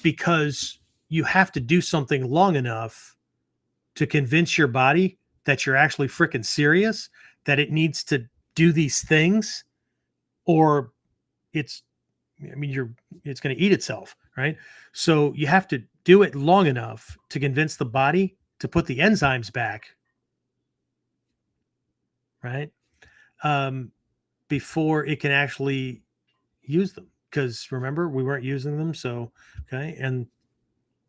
Speaker 1: because you have to do something long enough to convince your body that you're actually freaking serious, that it needs to do these things, or it's going to eat itself, right? So you have to do it long enough to convince the body to put the enzymes back, right? Before it can actually use them. Because remember, we weren't using them. So, okay. And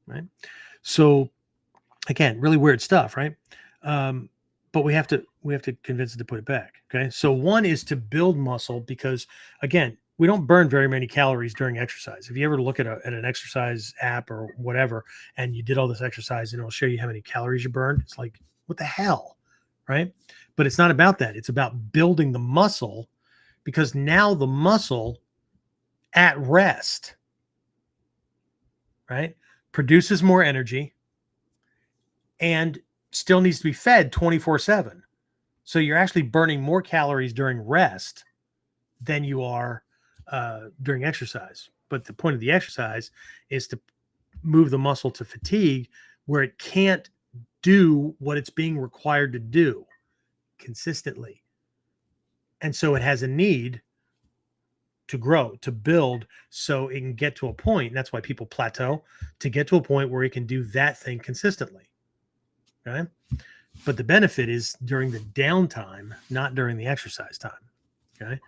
Speaker 1: right. So again, really weird stuff, right? But we have to convince it to put it back. Okay. So one is to build muscle, because again, we don't burn very many calories during exercise. If you ever look at an exercise app or whatever, and you did all this exercise and it'll show you how many calories you burned, it's like, what the hell? Right. But it's not about that. It's about building the muscle, because now the muscle at rest, right, produces more energy and still needs to be fed 24/7. So you're actually burning more calories during rest than you are during exercise. But the point of the exercise is to move the muscle to fatigue, where it can't do what it's being required to do consistently. And so it has a need to grow, to build, so it can get to a point. And that's why people plateau, to get to a point where it can do that thing consistently. Okay. But the benefit is during the downtime, not during the exercise time. Okay.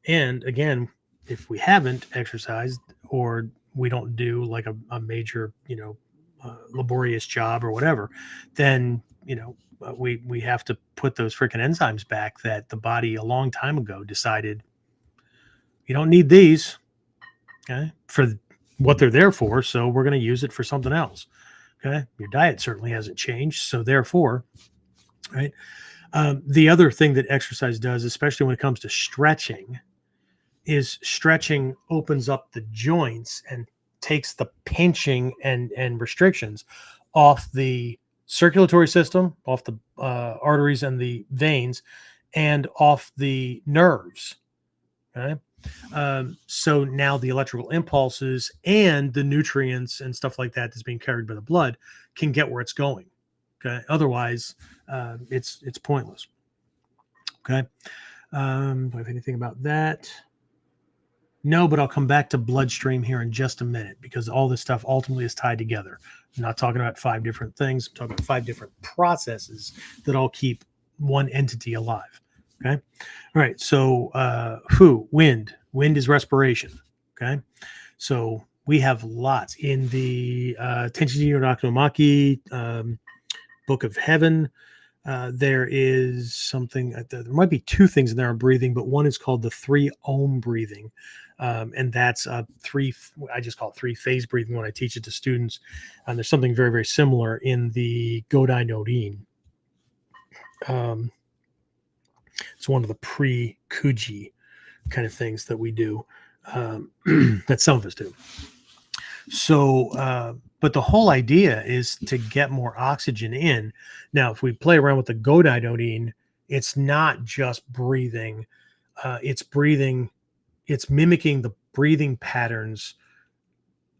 Speaker 1: And again, if we haven't exercised, or we don't do like a major, laborious job or whatever, then, we have to put those freaking enzymes back that the body a long time ago decided you don't need these, okay, for what they're there for. So we're going to use it for something else. Okay. Your diet certainly hasn't changed. So therefore, right. The other thing that exercise does, especially when it comes to stretching, is stretching opens up the joints and takes the pinching and restrictions off the circulatory system, off the arteries and the veins, and off the nerves. Okay. So now the electrical impulses and the nutrients and stuff like that that's being carried by the blood can get where it's going. Okay. Otherwise, it's pointless. Okay. Do I have anything about that? No, but I'll come back to bloodstream here in just a minute, because all this stuff ultimately is tied together. I'm not talking about 5 different things. I'm talking about 5 different processes that all keep one entity alive. Okay. All right. So, wind is respiration. Okay. So we have lots in the Tenshiji Onakomaki Book of Heaven. There is something, there might be 2 things in there on breathing, but one is called the 3 ohm breathing. And that's I just call it 3-phase breathing when I teach it to students. And there's something very, very similar in the Godai no Rin. It's one of the pre-Kuji kind of things that we do, that some of us do. So, but the whole idea is to get more oxygen in. Now, if we play around with the Godai no Rin, it's not just breathing. It's breathing. It's mimicking the breathing patterns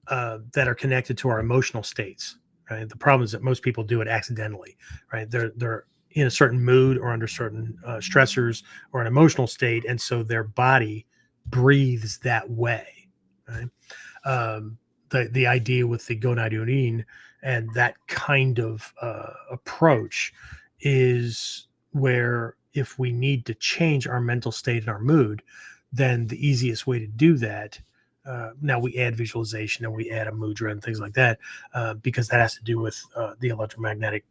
Speaker 1: that are connected to our emotional states. Right. The problem is that most people do it accidentally. Right. They're in a certain mood or under certain stressors or an emotional state, and so their body breathes that way. Right. The idea with the Godai no Rin and that kind of approach is where, if we need to change our mental state and our mood, then the easiest way to do that, now we add visualization and we add a mudra and things like that, because that has to do with the electromagnetic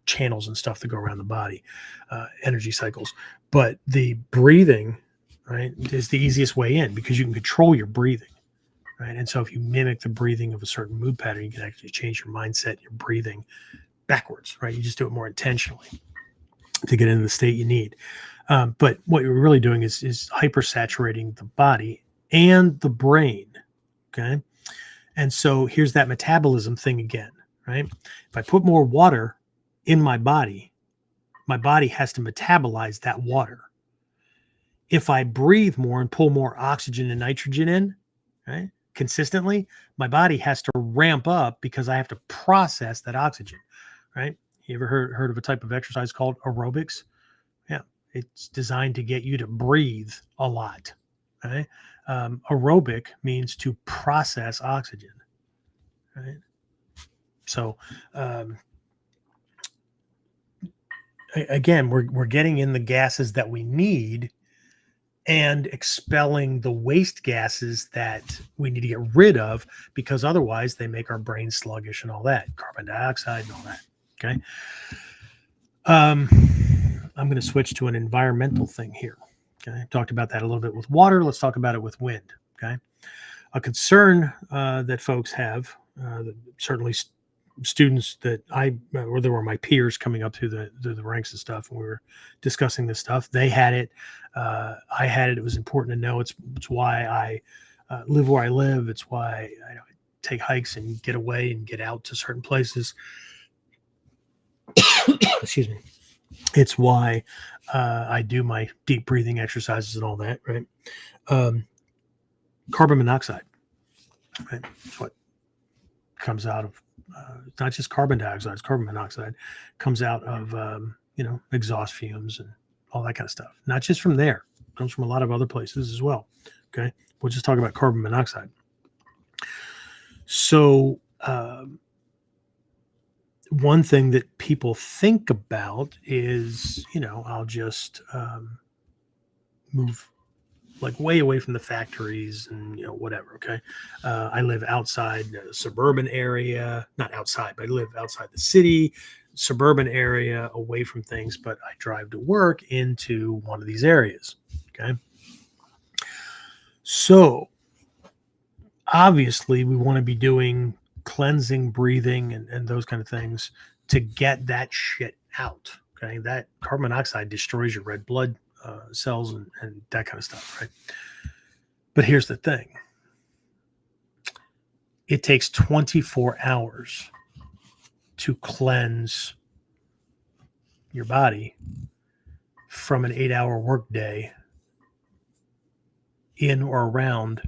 Speaker 1: channels and stuff that go around the body, energy cycles. But the breathing, right, is the easiest way in, because you can control your breathing. Right. And so if you mimic the breathing of a certain mood pattern, you can actually change your mindset, your breathing backwards, right? You just do it more intentionally to get into the state you need. But what you're really doing is hypersaturating the body and the brain. Okay. And so here's that metabolism thing again, right? If I put more water in my body has to metabolize that water. If I breathe more and pull more oxygen and nitrogen in, right, consistently, my body has to ramp up because I have to process that oxygen, right? You ever heard of a type of exercise called aerobics? Yeah, it's designed to get you to breathe a lot, right? Aerobic means to process oxygen, right? So, again, we're getting in the gases that we need and expelling the waste gases that we need to get rid of, because otherwise they make our brain sluggish and all that, carbon dioxide and all that. Okay. I'm going to switch to an environmental thing here. Okay. I talked about that a little bit with water. Let's talk about it with wind. Okay. A concern that folks have, certainly students that or there were my peers coming up through the ranks and stuff, and we were discussing this stuff. They had it. I had it. It was important to know. It's why I live where I live. It's why I take hikes and get away and get out to certain places. Excuse me. It's why I do my deep breathing exercises and all that, right? Carbon monoxide, right? It's what comes out of it's not just carbon dioxide, it's carbon monoxide. Comes out of exhaust fumes and all that kind of stuff. Not just from there, it comes from a lot of other places as well. Okay, we'll just talk about carbon monoxide. So one thing that people think about is, I'll just move like way away from the factories and whatever. Okay. I live outside the suburban area, not outside, but I live outside the city, suburban area, away from things, but I drive to work into one of these areas. Okay. So obviously we want to be doing cleansing, breathing, and those kind of things to get that shit out. Okay. That carbon monoxide destroys your red blood cells and that kind of stuff, right? But here's the thing. It takes 24 hours to cleanse your body from an 8-hour workday in or around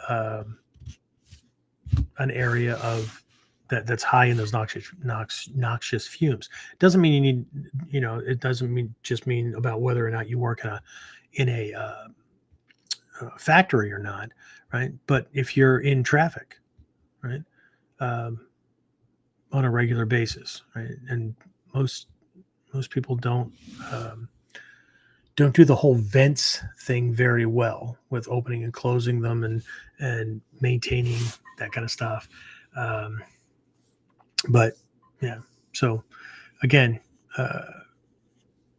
Speaker 1: an area of that's high in those noxious fumes. It doesn't mean you need, it doesn't mean about whether or not you work in a factory or not, right? But if you're in traffic, right, on a regular basis, right, and most people don't do the whole vents thing very well with opening and closing them and maintaining that kind of stuff. But yeah, so again,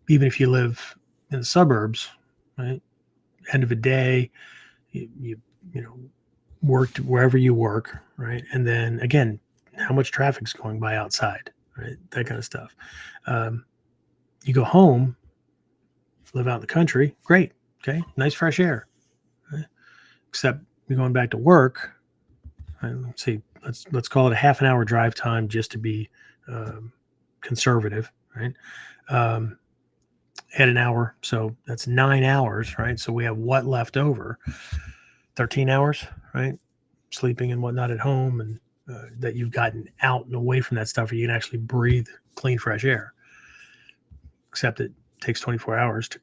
Speaker 1: even if you live in the suburbs, right, end of the day, you worked wherever you work, right, and then again, how much traffic's going by outside, right, that kind of stuff. You go home, live out in the country, great, okay, nice fresh air, right? Except you're going back to work. Right, let's call it a half an hour drive time just to be conservative, right? Add an hour, so that's 9 hours, right? So we have what left over? 13 hours, right? Sleeping and whatnot at home, and that you've gotten out and away from that stuff, where you can actually breathe clean, fresh air. Except it takes 24 hours to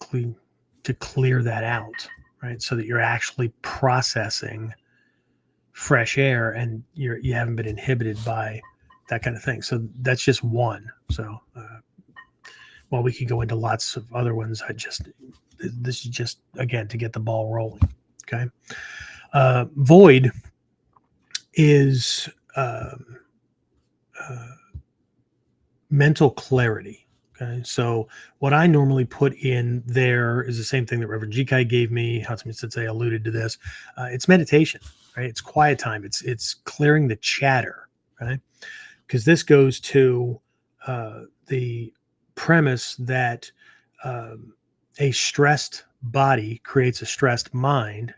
Speaker 1: clear that out, right? So that you're actually processing fresh air and you haven't been inhibited by that kind of thing. So that's just one. So while we could go into lots of other ones, this is just, again, to get the ball rolling. Okay. Void is mental clarity. Okay. So what I normally put in there is the same thing that Reverend Jikai gave me. Hatsumi Sensei alluded to this. It's meditation, right? It's quiet time. It's clearing the chatter, right? Because this goes to the premise that a stressed body creates a stressed mind,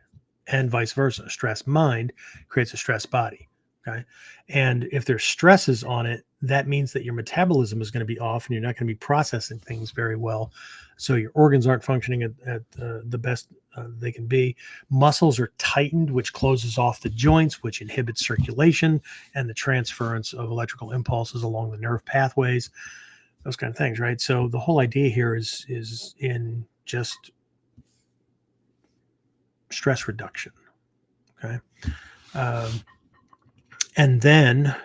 Speaker 1: and vice versa. A stressed mind creates a stressed body. Okay. And if there's stresses on it, that means that your metabolism is going to be off and you're not going to be processing things very well. So your organs aren't functioning at the best they can be. Muscles are tightened, which closes off the joints, which inhibits circulation and the transference of electrical impulses along the nerve pathways, those kind of things, right? So the whole idea here is in just stress reduction. Okay. And then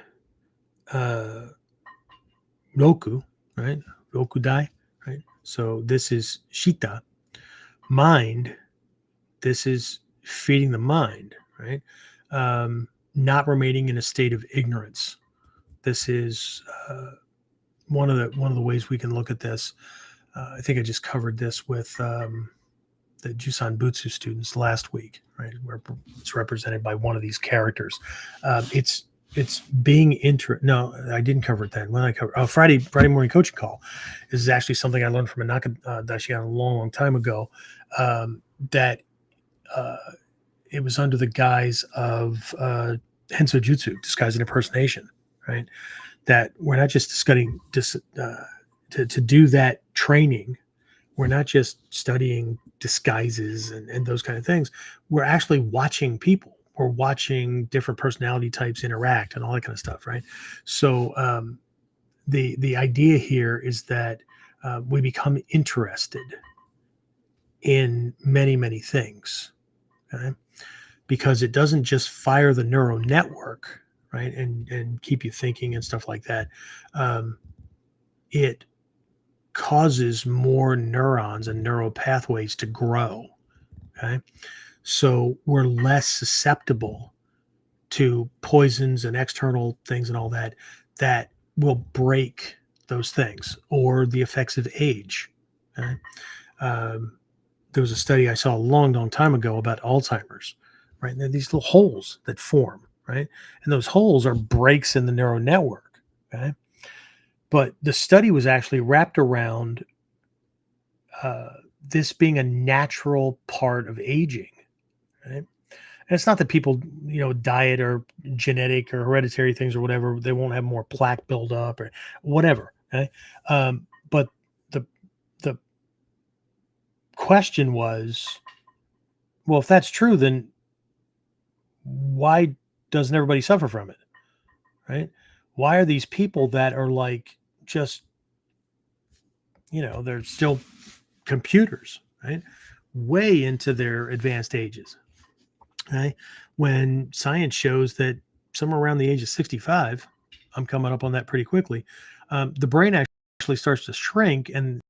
Speaker 1: Roku, right? Roku Dai, right? So this is Shita, mind. This is feeding the mind, right? Not remaining in a state of ignorance. This is one of the ways we can look at this. I think I just covered this with the Jusan Butsu students last week, right? Where it's represented by one of these characters. It's being No, I didn't cover it then. When I covered Friday morning coaching call. This is actually something I learned from a Dai-Shihan a long time ago. That it was under the guise of Henso Jutsu, disguised impersonation, right? That we're not just studying to do that training. We're not just studying disguises and those kind of things. We're actually watching people. We're watching different personality types interact and all that kind of stuff, right? So the idea here is that we become interested in many, many things, okay? Because it doesn't just fire the neural network, right, and keep you thinking and stuff like that. It causes more neurons and neural pathways to grow. Okay. So we're less susceptible to poisons and external things and all that will break those things, or the effects of age. Okay. There was a study I saw a long time ago about Alzheimer's, right? And there are these little holes that form, right? And those holes are breaks in the neural network. Okay. But the study was actually wrapped around this being a natural part of aging, right? And it's not that people, diet or genetic or hereditary things or whatever, they won't have more plaque buildup or whatever. Okay? But the question was, well, if that's true, then why doesn't everybody suffer from it, right? Why are these people that are like just, they're still computers, right? Way into their advanced ages, right? When science shows that somewhere around the age of 65, I'm coming up on that pretty quickly, the brain actually starts to shrink, and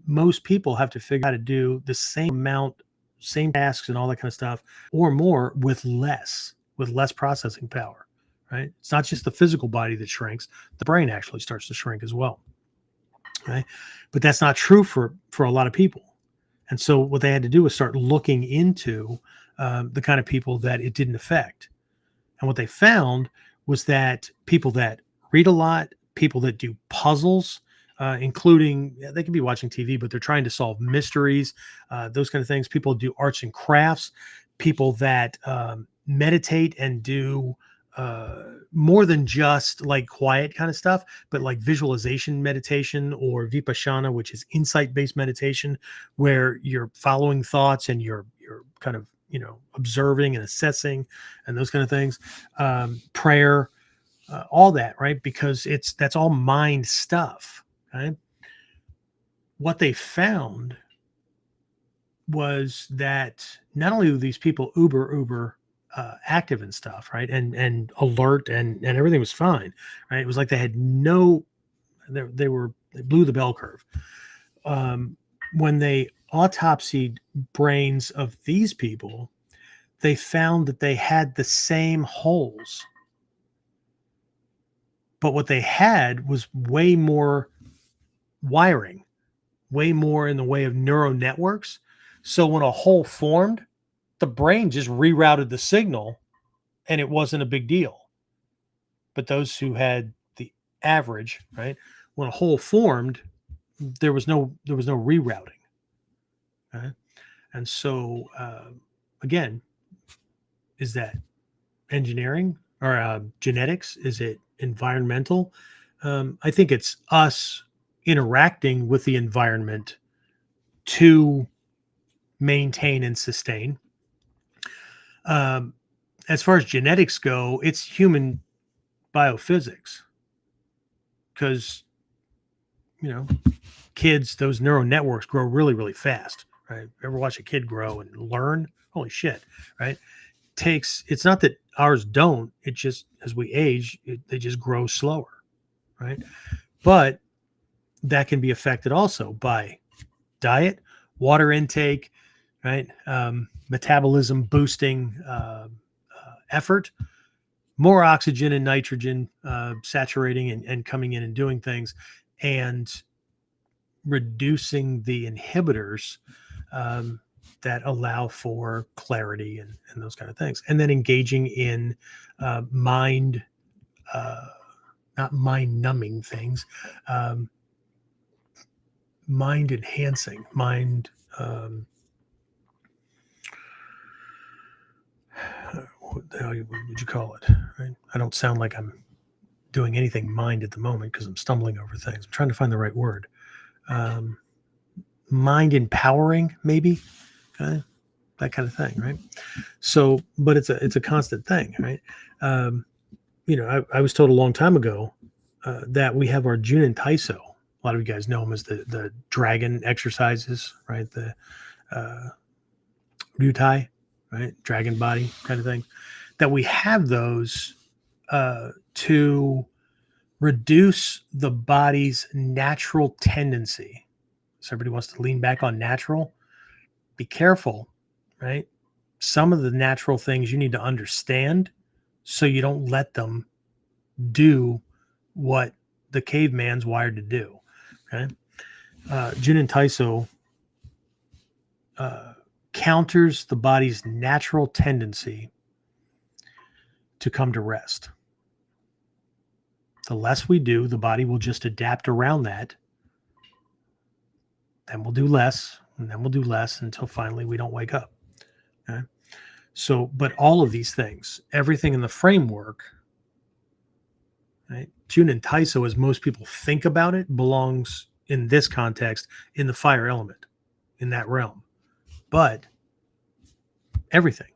Speaker 1: most people have to figure out how to do the same amount, same tasks and all that kind of stuff, or more with less processing power, right? It's not just the physical body that shrinks, the brain actually starts to shrink as well. Right? But that's not true for a lot of people. And so what they had to do was start looking into the kind of people that it didn't affect. And what they found was that people that read a lot, people that do puzzles, including, they could be watching TV, but they're trying to solve mysteries, those kind of things. People do arts and crafts, people that meditate and do more than just like quiet kind of stuff, but like visualization meditation or vipassana, which is insight-based meditation, where you're following thoughts and you're kind of, observing and assessing and those kind of things. Prayer, all that, right? Because that's all mind stuff. Right? What they found was that not only were these people uber active and stuff, right, and alert and everything was fine, right? It was like they had they blew the bell curve. When they autopsied brains of these people, they found that they had the same holes, but what they had was way more wiring, way more in the way of neural networks. So when a hole formed, the brain just rerouted the signal and it wasn't a big deal. But those who had the average, right, when a hole formed, there was no rerouting. Okay? And so, again, is that engineering or genetics? Is it environmental? I think it's us interacting with the environment to maintain and sustain. As far as genetics go, it's human biophysics, because kids, those neural networks grow really, really fast, right? Ever watch a kid grow and learn? Holy shit, right? It's not that ours don't, it just, as we age, they just grow slower, right? But that can be affected also by diet, water intake, right? Metabolism boosting effort, more oxygen and nitrogen saturating and coming in and doing things, and reducing the inhibitors that allow for clarity and those kind of things. And then engaging in mind, not mind numbing things, mind enhancing, mind. What the hell would you call it? Right? I don't sound like I'm doing anything mind at the moment because I'm stumbling over things. I'm trying to find the right word. Mind empowering, maybe, okay? That kind of thing, right? So, but it's a constant thing, right? I was told a long time ago that we have our Junin Taiso. A lot of you guys know them as the dragon exercises, right? The Ryutai, right? Dragon body kind of thing. That we have those to reduce the body's natural tendency. So everybody wants to lean back on natural. Be careful, right? Some of the natural things you need to understand so you don't let them do what the caveman's wired to do. Okay. Junin Taiso counters the body's natural tendency to come to rest. The less we do, the body will just adapt around that. Then we'll do less, and then we'll do less until finally we don't wake up. Okay. So, but all of these things, everything in the framework, right? Junin Taiso, as most people think about it, belongs in this context in the fire element, in that realm. But everything,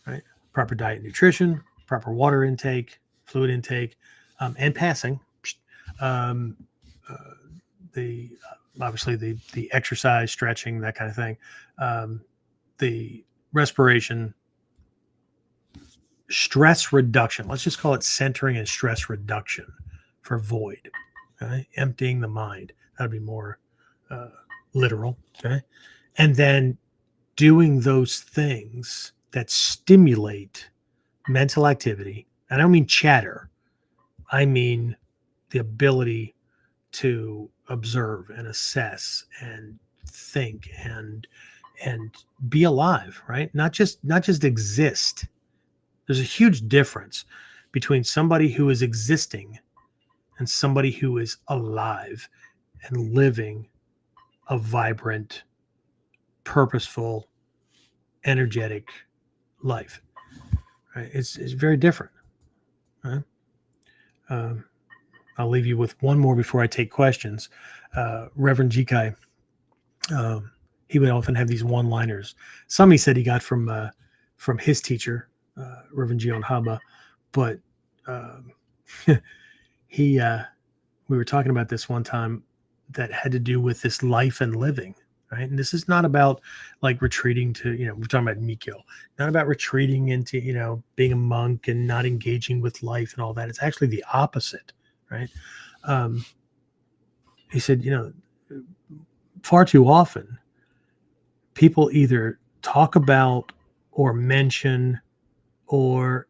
Speaker 1: right? Proper diet and nutrition, proper water intake, fluid intake, and passing. Obviously the exercise, stretching, that kind of thing. The respiration, stress reduction. Let's just call it centering and stress reduction for void. Okay? Emptying the mind. That'd be more literal. Okay. And then doing those things that stimulate mental activity. And I don't mean chatter. I mean the ability to observe and assess and think and be alive, right? Not just exist. There's a huge difference between somebody who is existing and somebody who is alive and living a vibrant, purposeful, energetic life. Right? It's very different. Right? I'll leave you with one more before I take questions. Reverend Jikai, he would often have these one-liners. Some he said he got from his teacher, Reverend Gion Haba, but we were talking about this one time that had to do with this life and living, right? And this is not about like retreating to, we're talking about Mikyo, not about retreating into, being a monk and not engaging with life and all that. It's actually the opposite, right? He said, far too often people either talk about or mention, or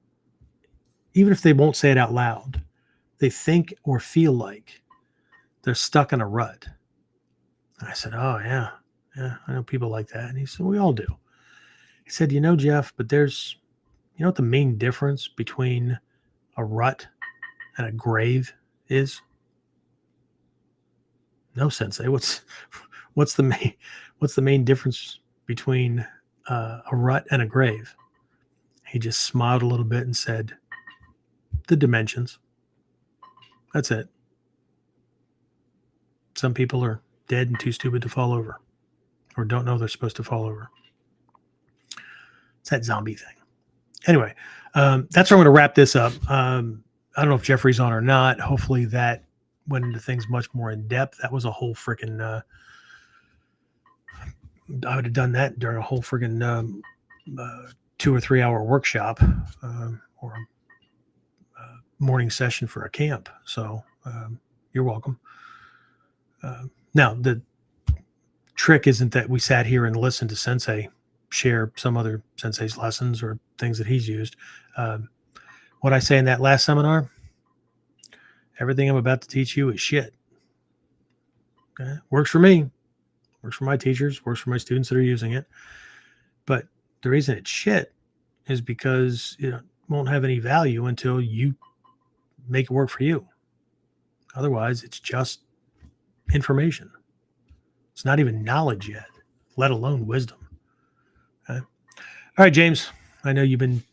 Speaker 1: even if they won't say it out loud, they think or feel like they're stuck in a rut. And I said, oh, yeah, I know people like that. And he said, we all do. He said, Jeff, but there's, what the main difference between a rut and a grave is? No, Sensei. What's the main difference between a rut and a grave? He just smiled a little bit and said, the dimensions. That's it. Some people are dead and too stupid to fall over, or don't know they're supposed to fall over. It's that zombie thing. Anyway, that's where I'm going to wrap this up. I don't know if Jeffrey's on or not. Hopefully that went into things much more in depth. That was a whole freaking, I would have done that during a whole freaking 2 or 3 hour workshop or morning session for a camp. So you're welcome. Now, the trick isn't that we sat here and listened to Sensei share some other Sensei's lessons or things that he's used. What I say in that last seminar, everything I'm about to teach you is shit. Okay? Works for me, works for my teachers, works for my students that are using it. But the reason it's shit is because it won't have any value until you make it work for you. Otherwise, it's just information. It's not even knowledge yet, let alone wisdom. Okay? All right, James, I know you've been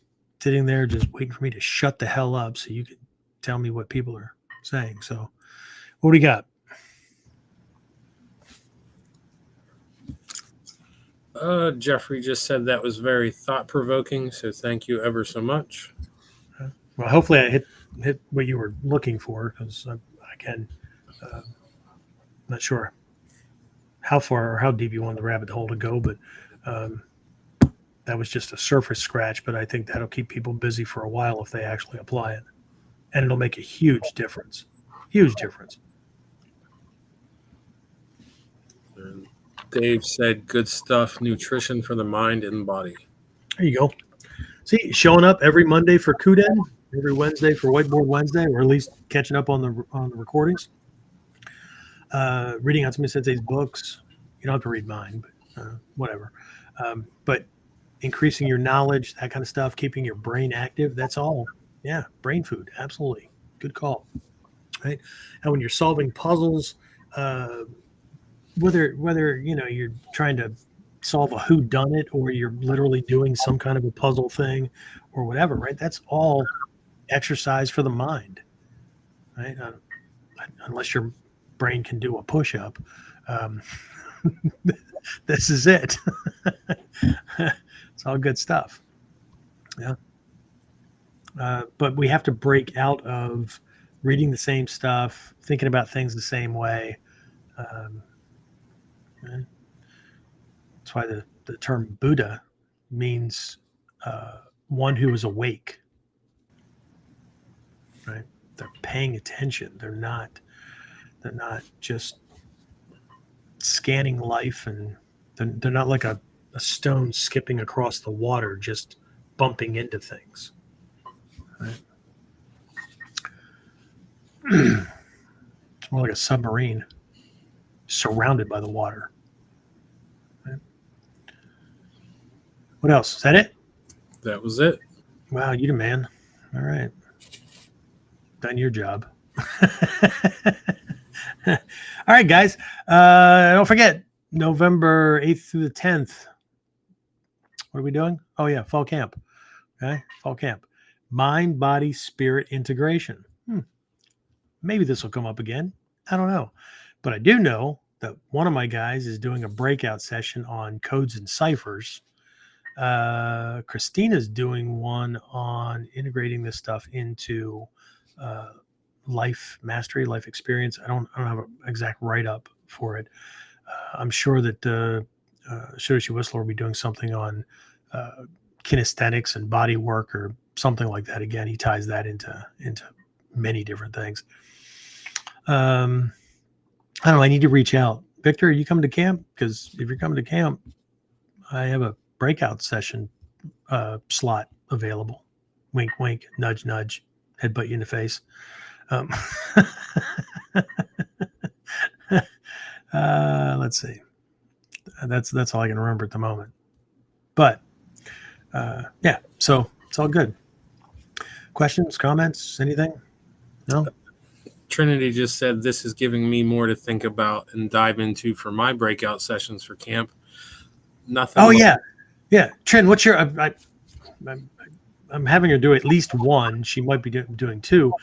Speaker 1: sitting there just waiting for me to shut the hell up so you can tell me what people are saying. So what do you got?
Speaker 3: Jeffrey just said that was very thought-provoking, so thank you ever so much.
Speaker 1: Well, hopefully I hit what you were looking for, because again, not sure how far or how deep you want the rabbit hole to go, but that was just a surface scratch. But I think that'll keep people busy for a while if they actually apply it, and it'll make a huge difference. Huge difference.
Speaker 3: And Dave said, good stuff, nutrition for the mind and body.
Speaker 1: There you go. See, showing up every Monday for KUDEN, every Wednesday for Whiteboard Wednesday, or at least catching up on the recordings. Reading Hatsumi Sensei's books. You don't have to read mine, but whatever. But increasing your knowledge, that kind of stuff, keeping your brain active, that's all. Yeah, brain food, absolutely. Good call. Right? And when you're solving puzzles, whether you're trying to solve a whodunit or you're literally doing some kind of a puzzle thing or whatever, right? That's all exercise for the mind, right? Unless your brain can do a push-up, this is it. It's all good stuff. Yeah. But we have to break out of reading the same stuff, thinking about things the same way. Right? That's why the term Buddha means one who is awake. Right? They're paying attention. They're not just scanning life, and they're not like a stone skipping across the water, just bumping into things. Right? It's more like a submarine surrounded by the water. Right? What else? Is that it?
Speaker 3: That was it.
Speaker 1: Wow, you the man. All right. Done your job. All right, guys. Don't forget, November 8th through the 10th. What are we doing? Oh, yeah, fall camp. Okay, fall camp. Mind, body, spirit integration. Maybe this will come up again. I don't know. But I do know that one of my guys is doing a breakout session on codes and ciphers. Christina's doing one on integrating this stuff into life mastery, life experience. I don't have an exact write-up for it. I'm sure that Shiroshi Whistler will be doing something on kinesthetics and body work or something like that. Again, he ties that into many different things. I don't know. I need to reach out. Victor, are you coming to camp? Because if you're coming to camp, I have a breakout session slot available. Wink, wink, nudge, nudge, headbutt you in the face. Let's see. That's all I can remember at the moment. But yeah, so it's all good. Questions, comments, anything? No?
Speaker 3: Trinity just said this is giving me more to think about and dive into for my breakout sessions for camp. Nothing.
Speaker 1: Oh yeah. Trin, what's your? I'm having her do at least one. She might be doing two.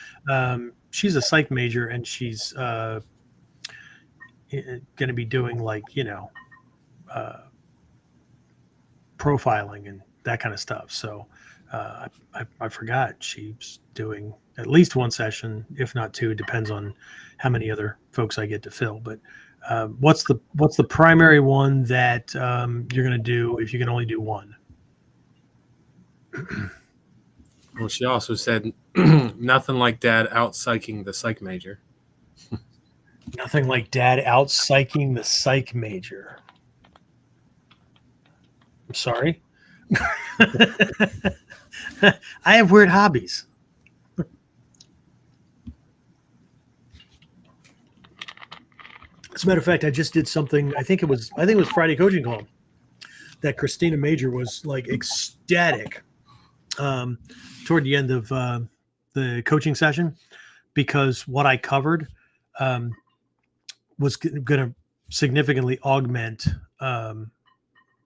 Speaker 1: She's a psych major, and she's going to be doing profiling and that kind of stuff. So I forgot she's doing at least one session, if not two. It depends on how many other folks I get to fill. But what's the primary one that you're going to do if you can only do one?
Speaker 3: Well, she also said nothing like Dad out psyching the psych major.
Speaker 1: Nothing like Dad out psyching the psych major. I'm sorry. I have weird hobbies. As a matter of fact, I just did something. I think it was Friday coaching call that Christina Major was like ecstatic toward the end of the coaching session, because what I covered was going to significantly augment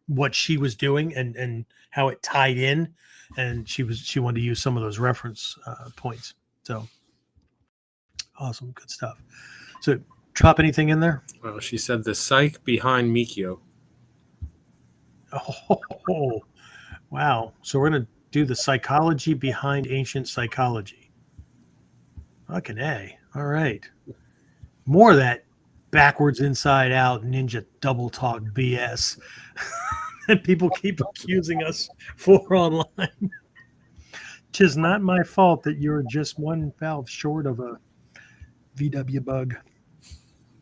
Speaker 1: what she was doing and how it tied in, and she wanted to use some of those reference points. So awesome, good stuff. So drop anything in there?
Speaker 3: Well, she said the psych behind Mikio.
Speaker 1: Oh, wow. So we're going to do the psychology behind ancient psychology. Fucking A. All right. More of that backwards, inside out, ninja double talk BS that people keep accusing us for online. Tis not my fault that you're just one valve short of a VW bug.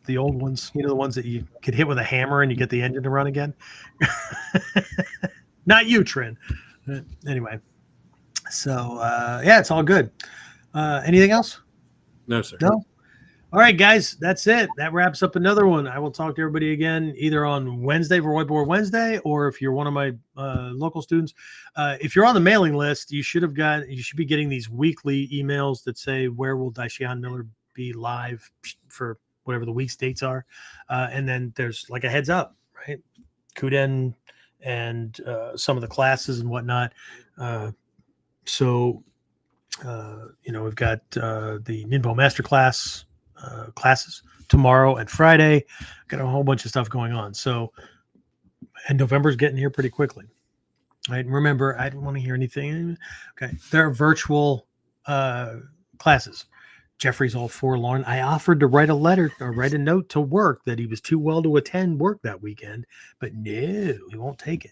Speaker 1: The old ones, the ones that you could hit with a hammer and you get the engine to run again. Not you, Trin. Anyway, so it's all good. Anything else?
Speaker 3: No, sir.
Speaker 1: No. All right, guys, that's it. That wraps up another one. I will talk to everybody again either on Wednesday for Whiteboard Wednesday, or if you're one of my local students, if you're on the mailing list, you should be getting these weekly emails that say where will Dai-Shihan Miller be live for whatever the week's dates are, and then there's like a heads up, right? KUDEN and some of the classes and whatnot. So we've got the Ninpo Masterclass classes tomorrow and Friday. Got a whole bunch of stuff going on. So, and November's getting here pretty quickly. Right? Remember, I didn't want to hear anything. Okay, there are virtual classes. Jeffrey's all forlorn. I offered to write a note to work that he was too well to attend work that weekend, but no, he won't take it.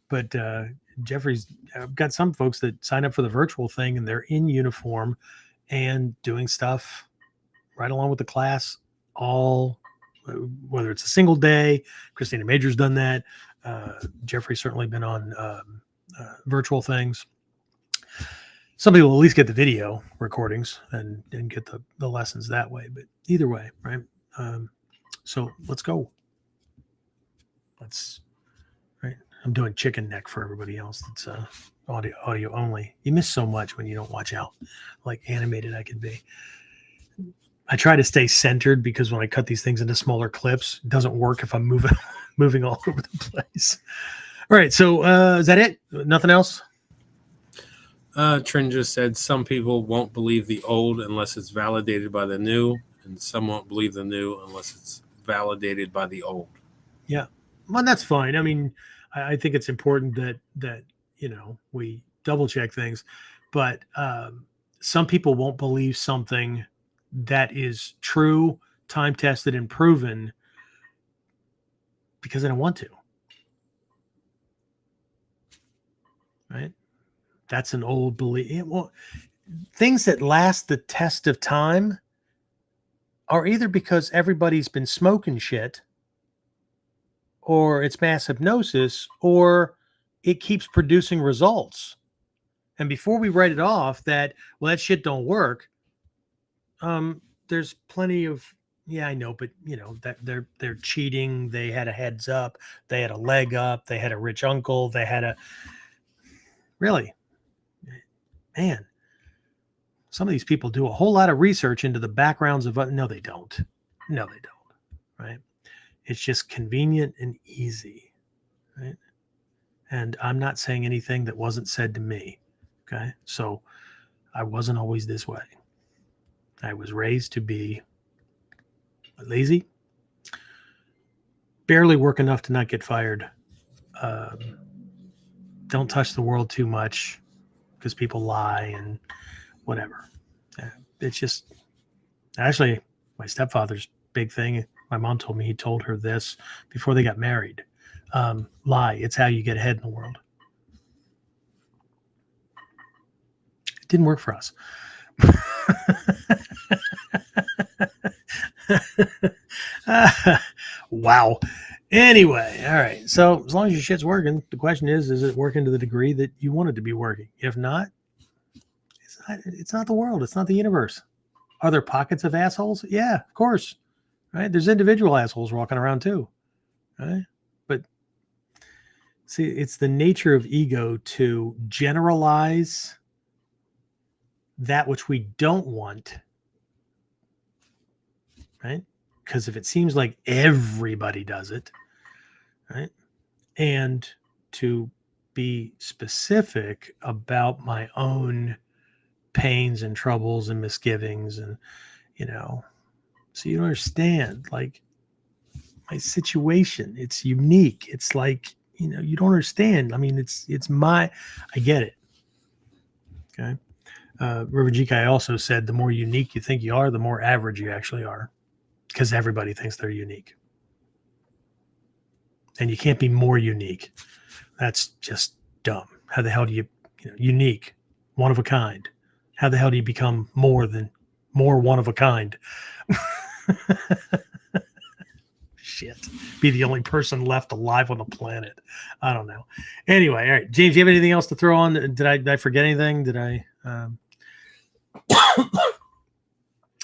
Speaker 1: But Jeffrey's got some folks that sign up for the virtual thing and they're in uniform and doing stuff right along with the class, all whether it's a single day. Christina Major's done that. Jeffrey's certainly been on virtual things. Somebody will at least get the video recordings and get the lessons that way. But either way, right? So let's go. I'm doing chicken neck for everybody else that's audio only. You miss so much when you don't watch out like animated I can be. I try to stay centered because when I cut these things into smaller clips, it doesn't work if I'm moving all over the place. All right. So is that it? Nothing else?
Speaker 3: Trin just said some people won't believe the old unless it's validated by the new, and some won't believe the new unless it's validated by the old.
Speaker 1: Yeah. Well, that's fine. I mean, I think it's important that we double check things, but some people won't believe something that is true, time tested, and proven because they don't want to. Right? That's an old belief. Well, things that last the test of time are either because everybody's been smoking shit, or it's mass hypnosis, or it keeps producing results. And before we write it off that shit don't work, there's plenty of, I know, but that they're cheating. They had a heads up. They had a leg up. They had a rich uncle. They had really, man. some of these people do a whole lot of research into the backgrounds of, no, they don't. No, they don't. Right. It's just convenient and easy. Right. And I'm not saying anything that wasn't said to me. Okay. So I wasn't always this way. I was raised to be lazy, barely work enough to not get fired. Don't touch the world too much because people lie and whatever. It's just, actually, my stepfather's big thing. My mom told me he told her this before they got married. Lie. It's how you get ahead in the world. It didn't work for us. Wow. Anyway, all right. So as long as your shit's working, the question is it working to the degree that you want it to be working? If not, it's not the world. It's not the universe. Are there pockets of assholes? Yeah, of course. Right. There's individual assholes walking around too. Right. But see, it's the nature of ego to generalize that which we don't want. Right. Because if it seems like everybody does it, right? And to be specific about my own pains and troubles and misgivings and, so you understand, like, my situation, it's unique. It's like, you don't understand. I mean, I get it. Okay. River Jikai also said, the more unique you think you are, the more average you actually are. Because everybody thinks they're unique. And you can't be more unique. That's just dumb. How the hell do you unique, one of a kind? How the hell do you become more one of a kind? Shit. Be the only person left alive on the planet. I don't know. Anyway, all right. James, do you have anything else to throw on? Did I forget anything? Did I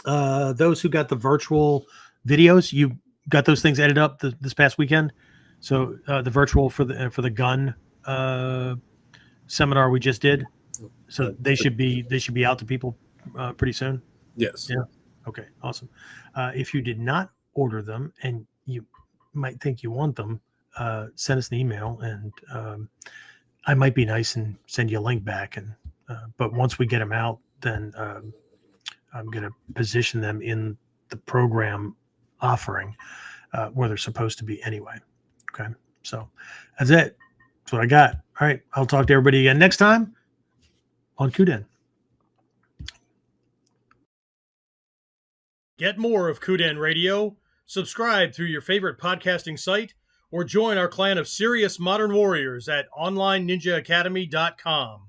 Speaker 1: those who got the virtual videos, you got those things edited up this past weekend. So the virtual for the gun seminar we just did. So they should be out to people pretty soon.
Speaker 3: Yes.
Speaker 1: Yeah. Okay. Awesome. If you did not order them and you might think you want them, send us an email and I might be nice and send you a link back. And but once we get them out, then I'm going to position them in the program offering where they're supposed to be anyway. Okay. So that's it. That's what I got. All right. I'll talk to everybody again next time on KUDEN. Get more of KUDEN Radio. Subscribe through your favorite podcasting site or join our clan of serious modern warriors at onlineninjaacademy.com.